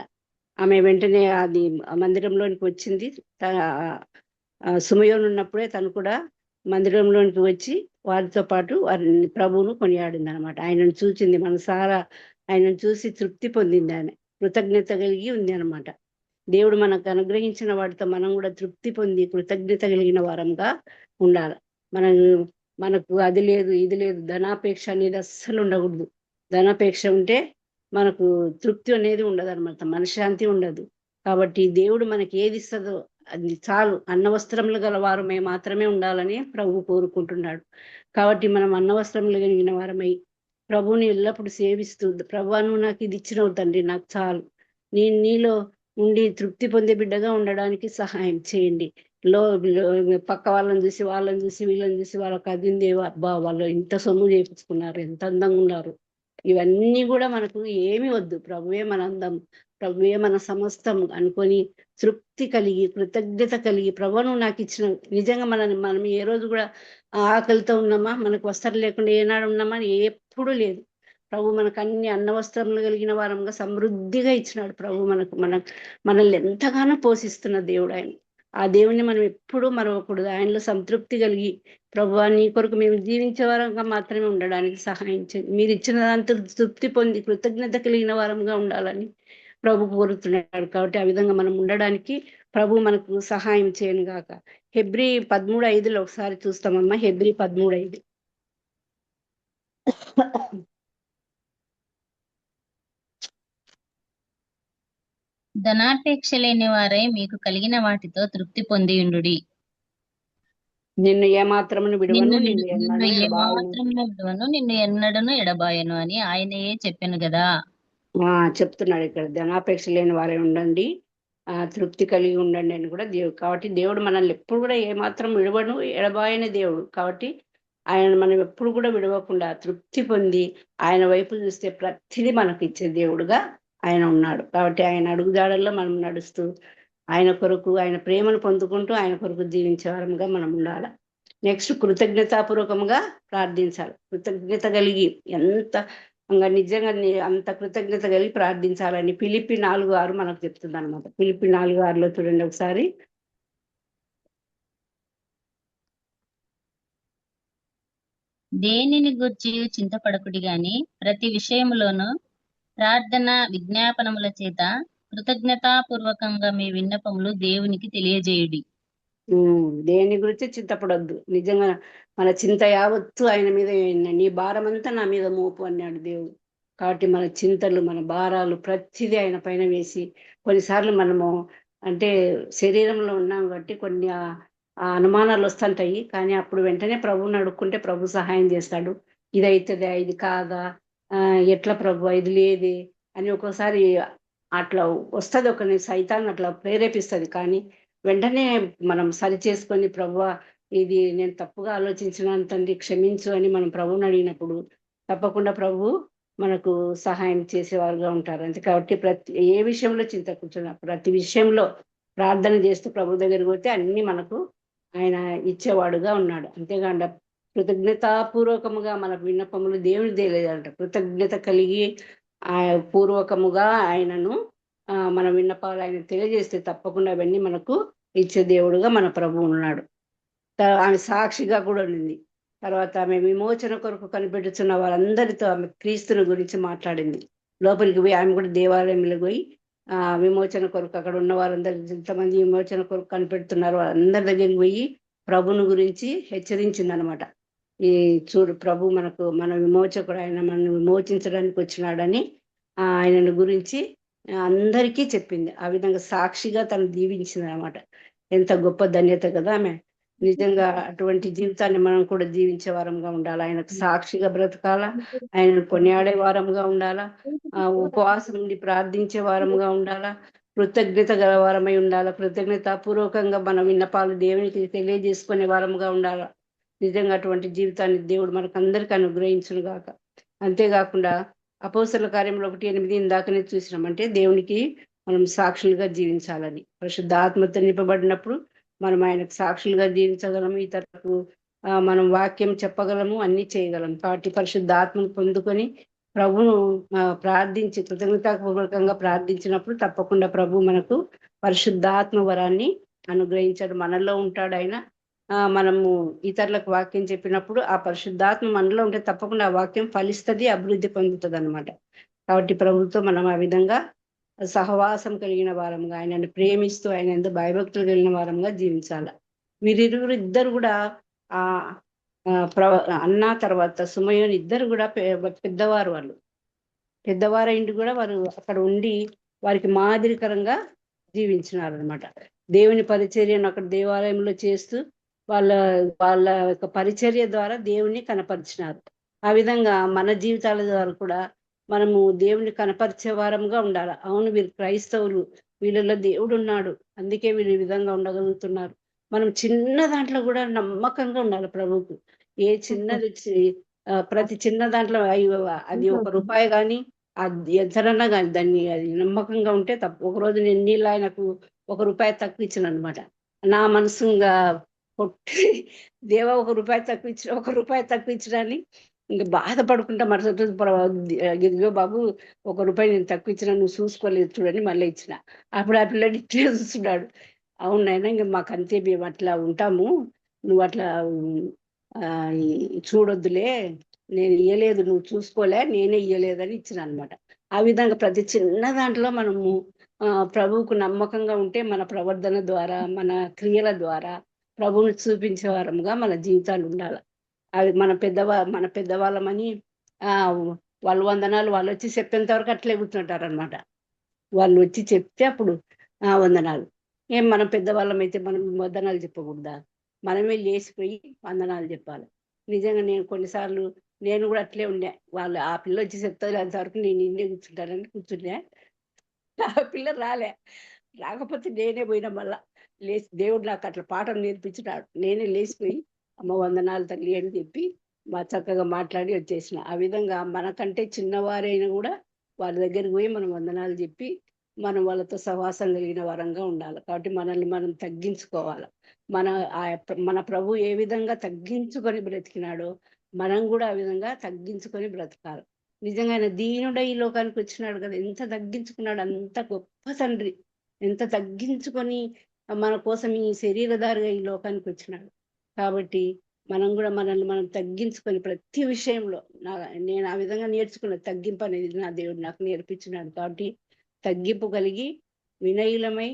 Speaker 3: ఆమె వెంటనే అది మందిరంలోనికి వచ్చింది. సుమయోను ఉన్నప్పుడే తను కూడా మందిరంలోనికి వచ్చి వారితో పాటు వారిని ప్రభువును కొనియాడింది అనమాట. ఆయనను చూచింది, మనసారా ఆయనను చూసి తృప్తి పొందింది, ఆమె కృతజ్ఞత కలిగి ఉంది అనమాట. దేవుడు మనకు అనుగ్రహించిన వాటితో మనం కూడా తృప్తి పొంది కృతజ్ఞత కలిగిన వారంగా ఉండాలి. మనకు అది లేదు ఇది లేదు ధనాపేక్ష అనేది అస్సలు ఉండకూడదు. ధనాపేక్ష ఉంటే మనకు తృప్తి అనేది ఉండదు అనమాట, మనశ్శాంతి ఉండదు. కాబట్టి దేవుడు మనకి ఏది ఇస్తుందో అది చాలు, అన్నవస్త్రములు గల వారమై మాత్రమే ఉండాలని ప్రభు కోరుకుంటున్నాడు. కాబట్టి మనం అన్నవస్త్రములు కలిగిన వారమై ప్రభువుని ఎల్లప్పుడూ సేవిస్తూ, ప్రభువా నువ్వు నాకు ఇది ఇచ్చినవు తండ్రి, నాకు చాలు, నేను నీలో ఉండి తృప్తి పొందే బిడ్డగా ఉండడానికి సహాయం చేయండి. పక్క వాళ్ళని చూసి వీళ్ళని చూసి వాళ్ళకి అది ఉందేవో, అబ్బా వాళ్ళు ఇంత సొమ్ము చేపించుకున్నారు, ఎంత అందంగా ఉన్నారు, ఇవన్నీ కూడా మనకు ఏమి వద్దు. ప్రభువే మన అందం, ప్రభువే మన సమస్తం అనుకొని తృప్తి కలిగి కృతజ్ఞత కలిగి, ప్రభువును నాకు ఇచ్చిన, నిజంగా మనం ఏ రోజు కూడా ఆకలితో ఉన్నామా, మనకు వస్త్రం లేకుండా ఏనాడు ఉన్నామా, ఎప్పుడు లేదు. ప్రభు మనకు అన్ని అన్న వస్త్రములు కలిగిన వారంగా సమృద్ధిగా ఇచ్చినాడు. ప్రభు మనల్ని ఎంతగానో పోషిస్తున్న దేవుడు ఆయన. ఆ దేవుని మనం ఎప్పుడూ మరవకూడదు. ఆయనలో సంతృప్తి కలిగి, ప్రభువా నీ కొరకు మేము జీవించే వారంగా మాత్రమే ఉండడానికి సహాయం చేయండి, మీరు ఇచ్చిన దాంతో తృప్తి పొంది కృతజ్ఞత కలిగిన వారంగా ఉండాలని ప్రభు కోరుతున్నాడు. కాబట్టి ఆ విధంగా మనం ఉండడానికి ప్రభు మనకు సహాయం చేయను గాక. హెబ్రీ 13:5 ఒకసారి చూస్తామమ్మా. హెబ్రీ 13:5.
Speaker 7: ధనాపేక్ష లేని వారై మీకు కలిగిన వాటితో తృప్తి పొందియుండుడి.
Speaker 3: నిన్ను ఏమాత్రమును విడువను,
Speaker 7: నిన్ను
Speaker 3: నిన్ను
Speaker 7: ఏమాత్రమును విడువను, నిన్ను ఎన్నడను ఎడబాయను అని ఆయనయే చెప్పాను కదా.
Speaker 3: చెప్తున్నాడు ఇక్కడ. ధనాపేక్ష లేని వారే ఉండండి, తృప్తి కలిగి ఉండండి అని కూడా దేవుడు. కాబట్టి దేవుడు మనల్ని ఎప్పుడు కూడా ఏమాత్రం విడవను ఎడబాయని దేవుడు. కాబట్టి ఆయన మనం ఎప్పుడు కూడా విడవకుండా తృప్తి పొంది ఆయన వైపు చూస్తే ప్రతిదీ మనకు ఇచ్చే దేవుడుగా ఆయన ఉన్నాడు. కాబట్టి ఆయన అడుగుజాడల్లో మనం నడుస్తూ ఆయన కొరకు, ఆయన ప్రేమను పొందుకుంటూ ఆయన కొరకు జీవించే వారంగా మనం ఉండాలి. నెక్స్ట్ కృతజ్ఞతాపూర్వకంగా ప్రార్థించాలి. కృతజ్ఞత కలిగి నిజంగా అంత కృతజ్ఞత కలిగి ప్రార్థించాలని ఫిలిప్పీ 4:6 మనకు చెప్తుంది అనమాట. ఫిలిప్పీ 4:6 చూడండి ఒకసారి.
Speaker 7: దేనిని గూర్చి చింతపడకుడి గాని ప్రతి విషయములోనూ ప్రార్థన విజ్ఞాపనముల చేత కృతజ్ఞతాపూర్వకంగా మీ విన్నపములు దేవునికి తెలియజేయుడి.
Speaker 3: దేని గురించి చింతపడొద్దు. నిజంగా మన చింత యావత్తు ఆయన మీద, నీ భారం అంతా నా మీద మోపు అన్నాడు దేవుడు. కాబట్టి మన చింతలు, మన భారాలు ప్రతిదీ ఆయన పైన వేసి, కొన్నిసార్లు మనము అంటే శరీరంలో ఉన్నాం కాబట్టి కొన్ని అనుమానాలు వస్తుంటాయి, కానీ అప్పుడు వెంటనే ప్రభువుని అడుక్కుంటే ప్రభు సహాయం చేస్తాడు. ఇది అవుతుందా, ఇది కాదా, ఎట్లా ప్రభు, ఇది లేదే అని ఒక్కోసారి అట్లా వస్తుంది. ఒక సైతాన్ని అట్లా ప్రేరేపిస్తుంది. కానీ వెంటనే మనం సరి చేసుకొని, ప్రభువా ఇది నేను తప్పుగా ఆలోచించినాను తండ్రి, క్షమించు అని మనం ప్రభువుని అడిగినప్పుడు తప్పకుండా ప్రభు మనకు సహాయం చేసేవారుగా ఉంటారు. అంతే కాబట్టి ఏ విషయంలో చింత కూర్చున్నా, ప్రతి విషయంలో ప్రార్థన చేస్తూ ప్రభు దగ్గరికి పోతే అన్ని మనకు ఆయన ఇచ్చేవాడుగా ఉన్నాడు. అంతేకాకుండా కృతజ్ఞతాపూర్వకముగా మన విన్నపములు దేవుని తెలియదంట. కృతజ్ఞత కలిగి పూర్వకముగా ఆయనను మన విన్నపాలు ఆయన తెలియజేస్తే తప్పకుండా అవన్నీ మనకు ఇచ్చే దేవుడుగా మన ప్రభు ఉన్నాడు. ఆమె సాక్షిగా కూడా ఉంది. తర్వాత ఆమె విమోచన కొరకు కనిపెట్టుచున్న వారందరితో ఆమె క్రీస్తుని గురించి మాట్లాడింది. లోపలికి పోయి ఆమె కూడా దేవాలయంలో పోయి విమోచన కొరకు అక్కడ ఉన్న వారందరూ ఎంతమంది విమోచన కొరకు కనిపెడుతున్నారు వాళ్ళందరి దగ్గరికి పోయి ప్రభుని గురించి హెచ్చరించింది అనమాట. ఈ చూడు, ప్రభు మన విమోచకుడు, ఆయన మనల్ని విమోచించడానికి వచ్చినాడని ఆయనను గురించి అందరికీ చెప్పింది. ఆ విధంగా సాక్షిగా తను దీవించింది అనమాట. ఎంత గొప్ప ధన్యత కదా ఆమె. నిజంగా అటువంటి జీవితాన్ని మనం కూడా జీవించే వారంగా ఉండాలా, ఆయనకు సాక్షిగా బ్రతకాలా, ఆయనను కొనియాడే వారంగా ఉండాలా, ఉపవాసం నుండి ప్రార్థించే వారంగా ఉండాలా, కృతజ్ఞత గల వారమై ఉండాలా, కృతజ్ఞతాపూర్వకంగా మన విన్నపాలు దేవునికి తెలియజేసుకునే వారంగా ఉండాలా. నిజంగా అటువంటి జీవితాన్ని దేవుడు మనకందరికీ అనుగ్రహించును గాక. అంతేకాకుండా అపోస్తలుల కార్యంలో 1:8 ఇందాకనే చూసినామంటే దేవునికి మనం సాక్షులుగా జీవించాలని. పరిశుద్ధాత్మతో నింపబడినప్పుడు మనం ఆయనకు సాక్షులుగా జీవించగలము, ఇతరులకు మనం వాక్యం చెప్పగలము, అన్ని చేయగలం. కాబట్టి పరిశుద్ధాత్మను పొందుకొని ప్రభును ప్రార్థించి కృతజ్ఞతాపూర్వకంగా ప్రార్థించినప్పుడు తప్పకుండా ప్రభు మనకు పరిశుద్ధాత్మ వరాన్ని అనుగ్రహించాడు. మనలో ఉంటాడు ఆయన. మనము ఇతరులకు వాక్యం చెప్పినప్పుడు ఆ పరిశుద్ధాత్మ మనలో ఉంటే తప్పకుండా ఆ వాక్యం ఫలిస్తుంది, అభివృద్ధి పొందుతుంది అనమాట. కాబట్టి ప్రభుత్వం మనం ఆ విధంగా సహవాసం కలిగిన వారంగా, ఆయనను ప్రేమిస్తూ ఆయన ఎంతో భయభక్తులు కలిగిన వారంగా జీవించాలి. ఇద్దరు కూడా అన్న తర్వాత సుమయోని ఇద్దరు కూడా పెద్దవారు. వాళ్ళు పెద్దవారు ఇంటి కూడా వారు అక్కడ ఉండి వారికి మాదిరికరంగా జీవించినారు అనమాట. దేవుని పరిచర్యను అక్కడ దేవాలయంలో చేస్తూ వాళ్ళ యొక్క పరిచర్య ద్వారా దేవుని కనపరిచినారు. ఆ విధంగా మన జీవితాల ద్వారా కూడా మనము దేవుని కనపరిచే వారంగా ఉండాలి. అవును, వీరు క్రైస్తవులు, వీళ్ళలో దేవుడు ఉన్నాడు, అందుకే వీళ్ళు ఈ విధంగా ఉండగలుగుతున్నారు. మనం చిన్న దాంట్లో కూడా నమ్మకంగా ఉండాలి ప్రభువుకు. ఏ చిన్నది ప్రతి చిన్న దాంట్లో అది ₹1 కానీ ఎంతనన్నా కానీ దాన్ని అది నమ్మకంగా ఉంటే ఒకరోజు నేను నీళ్ళు ఆయనకు ₹1 తక్కువ ఇచ్చాను అనమాట. నా మనసుగా కొట్టి దేవా ₹1 తక్కువ ఇచ్చినాన్ని ఇంకా బాధపడుకుంటా మరుసటి రోజు బాబు ₹1 నేను తక్కువ ఇచ్చిన, నువ్వు చూసుకోలేదు చూడని మళ్ళీ ఇచ్చిన. అప్పుడు ఆ పిల్లడు ఇట్లే చూస్తున్నాడు. అవునైనా ఇంకా మాకు అంతే, మేము అట్లా ఉంటాము, నువ్వు అట్లా చూడొద్దులే, నేను ఇయ్యలేదు, నువ్వు చూసుకోలే, నేనే ఇయ్యలేదని ఇచ్చిన అనమాట. ఆ విధంగా ప్రతి చిన్న దాంట్లో మనము ప్రభువుకు నమ్మకంగా ఉంటే మన ప్రవర్తన ద్వారా, మన క్రియల ద్వారా ప్రభువుని చూపించే వారముగా మన జీవితాలు ఉండాలి. అవి మన పెద్దవాళ్ళమని వాళ్ళు వందనాలు వాళ్ళు వచ్చి చెప్పేంత వరకు అట్లే కూర్చుంటారు అనమాట. వాళ్ళు వచ్చి చెప్తే అప్పుడు వందనాలు. మనం పెద్దవాళ్ళం అయితే మనం వందనాలు చెప్పకూడదా? మనమే లేచిపోయి వందనాలు చెప్పాలి. నిజంగా కొన్నిసార్లు నేను కూడా అట్లే ఉండే. వాళ్ళు ఆ పిల్ల వచ్చి చెప్తారు అంతవరకు నేను ఇండే కూర్చుంటానని కూర్చుండే. ఆ పిల్ల రాకపోతే నేనే పోయినా మళ్ళా లేచి, దేవుడు నాకు అట్లా పాఠం నేర్పించినాడు. నేనే లేచిపోయి అమ్మ వందనాలు తల్లి అని చెప్పి చక్కగా మాట్లాడి వచ్చేసిన. ఆ విధంగా మనకంటే చిన్నవారైనా కూడా వాళ్ళ దగ్గరికి పోయి మనం వందనాలు చెప్పి మనం వాళ్ళతో సహవాసం కలిగిన వారంగా ఉండాలి. కాబట్టి మనల్ని మనం తగ్గించుకోవాలి. మన ప్రభు ఏ విధంగా తగ్గించుకొని బ్రతికినాడో మనం కూడా ఆ విధంగా తగ్గించుకొని బ్రతకాలి. నిజంగా ఆయన దీనుడై ఈ లోకానికి వచ్చినాడు కదా, ఎంత తగ్గించుకున్నాడు, అంత గొప్ప తండ్రి, ఎంత తగ్గించుకొని మన కోసం ఈ శరీరధారిగా ఈ లోకానికి వచ్చినాడు. కాబట్టి మనం కూడా మనల్ని మనం తగ్గించుకొని ప్రతి విషయంలో నేను ఆ విధంగా నేర్చుకున్న తగ్గింపు అనేది నా దేవుడు నాకు నేర్పించినాడు. కాబట్టి తగ్గింపు కలిగి వినయులమై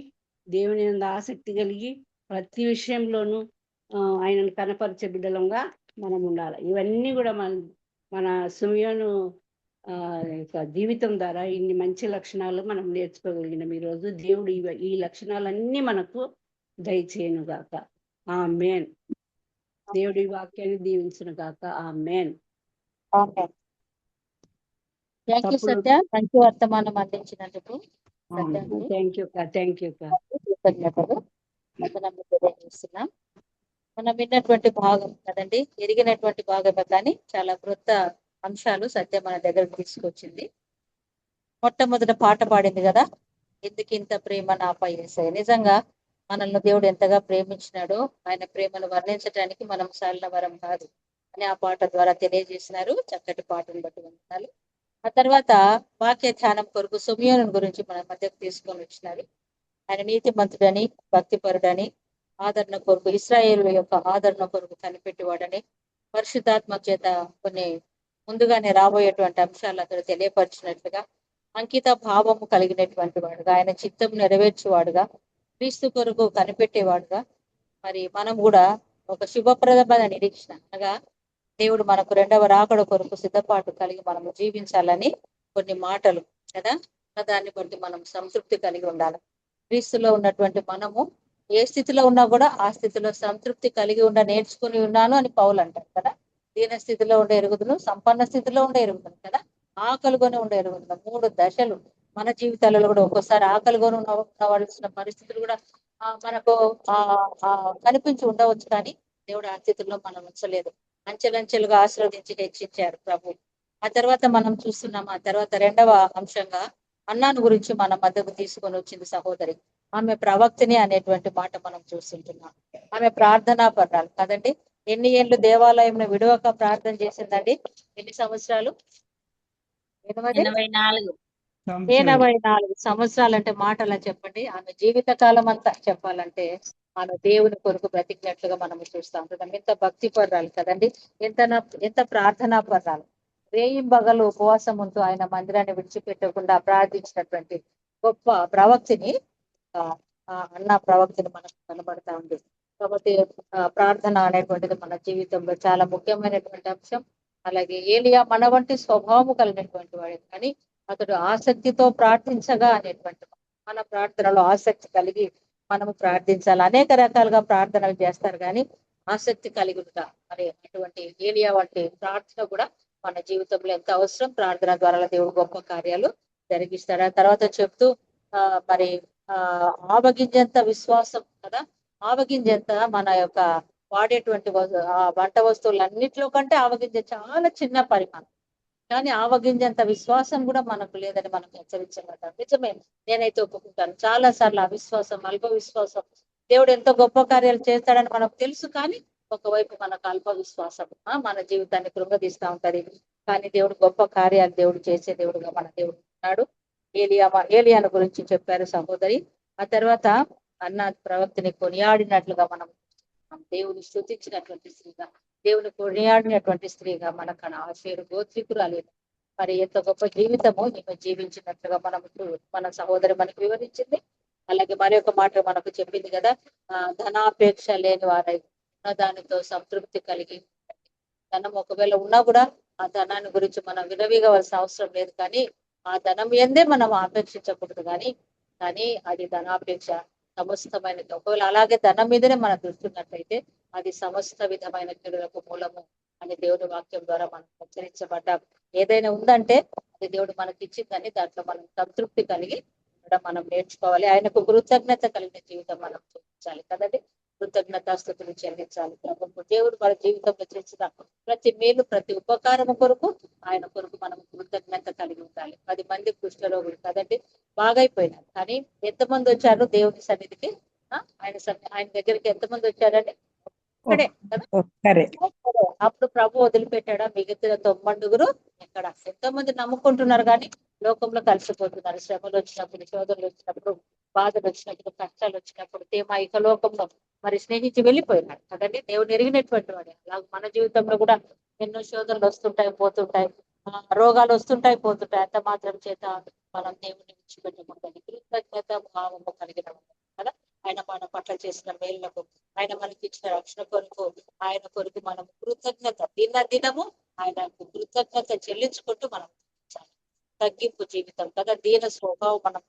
Speaker 3: దేవుని ఆసక్తి కలిగి ప్రతి విషయంలోనూ ఆయనను కనపరిచే బిడ్డలంగా మనం ఉండాలి. ఇవన్నీ కూడా మన సుమయోను జీవితం ద్వారా ఇన్ని మంచి లక్షణాలు మనం నేర్చుకోగలిగినాం. ఈరోజు దేవుడు ఈ లక్షణాలన్నీ మనకు దయచేయను గాక. ఆమేన్. దేవుడి వాక్యాన్ని దీవించును గాక. ఆమేన్.
Speaker 1: మంచి వర్తమానం అందించినందుకు
Speaker 3: థ్యాంక్ యూ.
Speaker 1: కృతజ్ఞతలు తెలియజేస్తున్నాం. మనం విన్నటువంటి భాగం కదండి, ఎరిగినటువంటి భాగమే కానీ చాలా క్రొత్త అంశాలు సత్యం మన దగ్గరకు తీసుకొచ్చింది. మొట్టమొదట పాట పాడింది కదా, ఎందుకు ఇంత ప్రేమ నాపై యేసయ్య. నిజంగా మనల్ని దేవుడు ఎంతగా ప్రేమించినాడో ఆయన ప్రేమను వర్ణించడానికి మనం సాలిన వరం కాదు అని ఆ పాట ద్వారా తెలియజేసినారు. చక్కటి పాటను బట్టి వందనాలు. ఆ తర్వాత వాక్య ధ్యానం కొరకు సుమియోను గురించి మన మధ్యకు తీసుకొని వచ్చినారు. ఆయన నీతిమంతుడని, భక్తిపరుడని, ఆదరణ కొరకు ఇశ్రాయేలు యొక్క ఆదరణ కొరకు కనిపెట్టేవాడని, పరిశుద్ధాత్మ చేత కొన్ని ముందుగానే రాబోయేటువంటి అంశాలు అతడు తెలియపరిచినట్లుగా, అంకిత భావము కలిగినటువంటి వాడుగా, ఆయన చిత్తం నెరవేర్చేవాడుగా, క్రీస్తు కొరకు కనిపెట్టేవాడుగా, మరి మనం కూడా ఒక శుభప్రదమైన నిరీక్షణ అనగా దేవుడు మనకు రెండవ రాకడ కొరకు సిద్ధపాటు కలిగి మనము జీవించాలని కొన్ని మాటలు కదా. దాన్ని బట్టి మనం సంతృప్తి కలిగి ఉండాలి. క్రీస్తులో ఉన్నటువంటి మనము ఏ స్థితిలో ఉన్నా కూడా ఆ స్థితిలో సంతృప్తి కలిగి నేర్చుకుని ఉన్నాను అని పౌలు అంటారు కదా. దీన స్థితిలో ఉండే ఎరుగుదును, సంపన్న స్థితిలో ఉండే ఎరుగుదును కదా, ఆకలిగానే ఉండే ఎరుగుదును. 3 దశలు మన జీవితాలలో కూడా ఒక్కోసారి ఆకలిగానే ఉండవలసిన పరిస్థితులు కూడా మనకు కనిపించి ఉండవచ్చు. కానీ దేవుడు ఆ స్థితిలో మనం ఉంచలేదు. అంచెలంచెలుగా ఆశీర్వదించి హెచ్చించారు ప్రభు. ఆ తర్వాత మనం చూస్తున్నాం. ఆ తర్వాత రెండవ అంశంగా అన్నాను గురించి మన మధ్యకు తీసుకొని వచ్చింది సహోదరి. ఆమె ప్రవక్తని అనేటువంటి మాట మనం చూస్తుంటున్నాం. ఆమె ప్రార్థనా పర్రాలు కదండి. ఎన్ని ఏళ్ళు దేవాలయంలో విడవక ప్రార్థన చేసిందండి? ఎన్ని సంవత్సరాలు? 84 సంవత్సరాలు. అంటే మాటలా చెప్పండి. ఆమె జీవిత కాలం అంతా చెప్పాలంటే ఆమె దేవుని కొరకు బ్రతికినట్లుగా మనం చూస్తూ ఉంటాం. ఎంత భక్తి పర్రాలు కదండి, ఎంత ప్రార్థనా పర్రాలు. రేయింబగలు ఉపవాసం ఉంటూ ఆయన మందిరాన్ని విడిచిపెట్టకుండా ప్రార్థించినటువంటి గొప్ప ప్రవక్తిని అన్న ప్రవక్తిని మనకు కనబడతా ఉంది. కాబట్టి ప్రార్థన అనేటువంటిది మన జీవితంలో చాలా ముఖ్యమైనటువంటి అంశం. అలాగే ఏలియా మన వంటి స్వభావము కలిగినటువంటి వాడు, కానీ అతడు ఆసక్తితో ప్రార్థించగా అనేటువంటి మన ప్రార్థనలో ఆసక్తి కలిగి మనము ప్రార్థించాలి. అనేక రకాలుగా ప్రార్థనలు చేస్తారు, కానీ ఆసక్తి కలిగి ఉంటా. మరి అటువంటి ఏలియా వంటి ప్రార్థన కూడా మన జీవితంలో ఎంత అవసరం. ప్రార్థన ద్వారా దేవుడు గొప్ప కార్యాలు జరిగిస్తాడు. ఆ తర్వాత చెప్తూ మరి ఆవగింజంత విశ్వాసం కదా. ఆవగింజంత మన యొక్క వాడేటువంటి వంట వస్తువులన్నిట్లో కంటే ఆవగింజ చాలా చిన్న పరిమాణం, కానీ ఆవగింజంత విశ్వాసం కూడా మనకు లేదని మనం హెచ్చరించబడ్డాం. నిజమే, నేనైతే ఒప్పుకుంటాను. చాలా సార్లు అవిశ్వాసం, అల్ప విశ్వాసం. దేవుడు ఎంతో గొప్ప కార్యాలు చేస్తాడని మనకు తెలుసు, కానీ ఒకవైపు మనకు అల్ప విశ్వాసం మన జీవితాన్ని కృంగదీస్తా ఉంటది. కానీ దేవుడు గొప్ప కార్యాలు దేవుడు చేసే దేవుడుగా మన దేవుడు ఉన్నాడు. ఏలియాను గురించి చెప్పారు సహోదరి. ఆ తర్వాత అన్న ప్రవక్తిని కొనియాడినట్లుగా మనం దేవుని స్తుతించినటువంటి స్త్రీగా, దేవుని కొనియాడినటువంటి స్త్రీగా మనకు ఆశేరు గోత్రికురాలు. మరి ఎంత గొప్ప జీవితము ఈమె జీవించినట్లుగా మన సహోదరి మనకు వివరించింది. అలాగే మరి ఒక మాట మనకు చెప్పింది కదా, ధనాపేక్ష లేని వారై ఉన్న దానితో సంతృప్తి కలిగి. ధనం ఒకవేళ ఉన్నా కూడా ఆ ధనాన్ని గురించి మనం వినవీగవలసిన అవసరం లేదు, కానీ ఆ ధనం ఎందే మనం ఆపేక్షించకూడదు. కానీ అది ధనాపేక్ష సమస్తమైనది. ఒకవేళ అలాగే ధనం మీదనే మనం దృష్టిన్నట్లయితే అది సమస్త విధమైన కీడులకు మూలము అని దేవుడి వాక్యం ద్వారా మనం హెచ్చరించబడ్డాం. ఏదైనా ఉందంటే అది దేవుడు మనకి ఇచ్చిందని దాంట్లో మనం సంతృప్తి కలిగి మనం నేర్చుకోవాలి. ఆయనకు కృతజ్ఞత కలిగిన జీవితం మనం చూపించాలి కదండి. కృతజ్ఞతాస్తుతులు చెల్లించాలి ప్రభుత్వ. దేవుడు మన జీవితంలో చేసిన ప్రతి మేలు, ప్రతి ఉపకారము కొరకు ఆయన కొరకు మనం కృతజ్ఞత కలిగి ఉండాలి. 10 మంది కుష్ఠరోగులు కదండి బాగైపోయినారు, కానీ ఎంతమంది వచ్చారు దేవుని సన్నిధికి? ఆయన దగ్గరికి ఎంతమంది వచ్చారండి? ఒక్కడే కదా. అప్పుడు ప్రభు వదిలిపెట్టాడా? మిగతా 90 ఎక్కడ? ఎంతోమంది నమ్ముకుంటున్నారు, కానీ లోకంలో కలిసిపోతున్నారు. శ్రమలు వచ్చినప్పుడు, శోధనలు వచ్చినప్పుడు, బాధలు వచ్చినప్పుడు, కష్టాలు వచ్చినప్పుడు ఇక లోకంలో మరి స్నేహించి వెళ్ళిపోయినాడు కదండి. దేవుడు ఎరిగినటువంటి వాడు. అలాగే మన జీవితంలో కూడా ఎన్నో శోధనలు వస్తుంటాయి, పోతుంటాయి, రోగాలు వస్తుంటాయి, పోతుంటాయి. అంత మాత్రం చేత మనం దేవుడిని విడిచిపెట్టకూడదు. కృతజ్ఞత భావము కలిగిన కదా. ఆయన మన పట్ల చేసిన మేళ్లకు, ఆయన మనకి ఇచ్చిన రక్షణ కొరకు, ఆయన కొరకు మనం కృతజ్ఞత దినము ఆయనకు కృతజ్ఞత చెల్లించుకుంటూ మనం తగ్గింపు జీవితం కదా. దీన స్వభావం మనం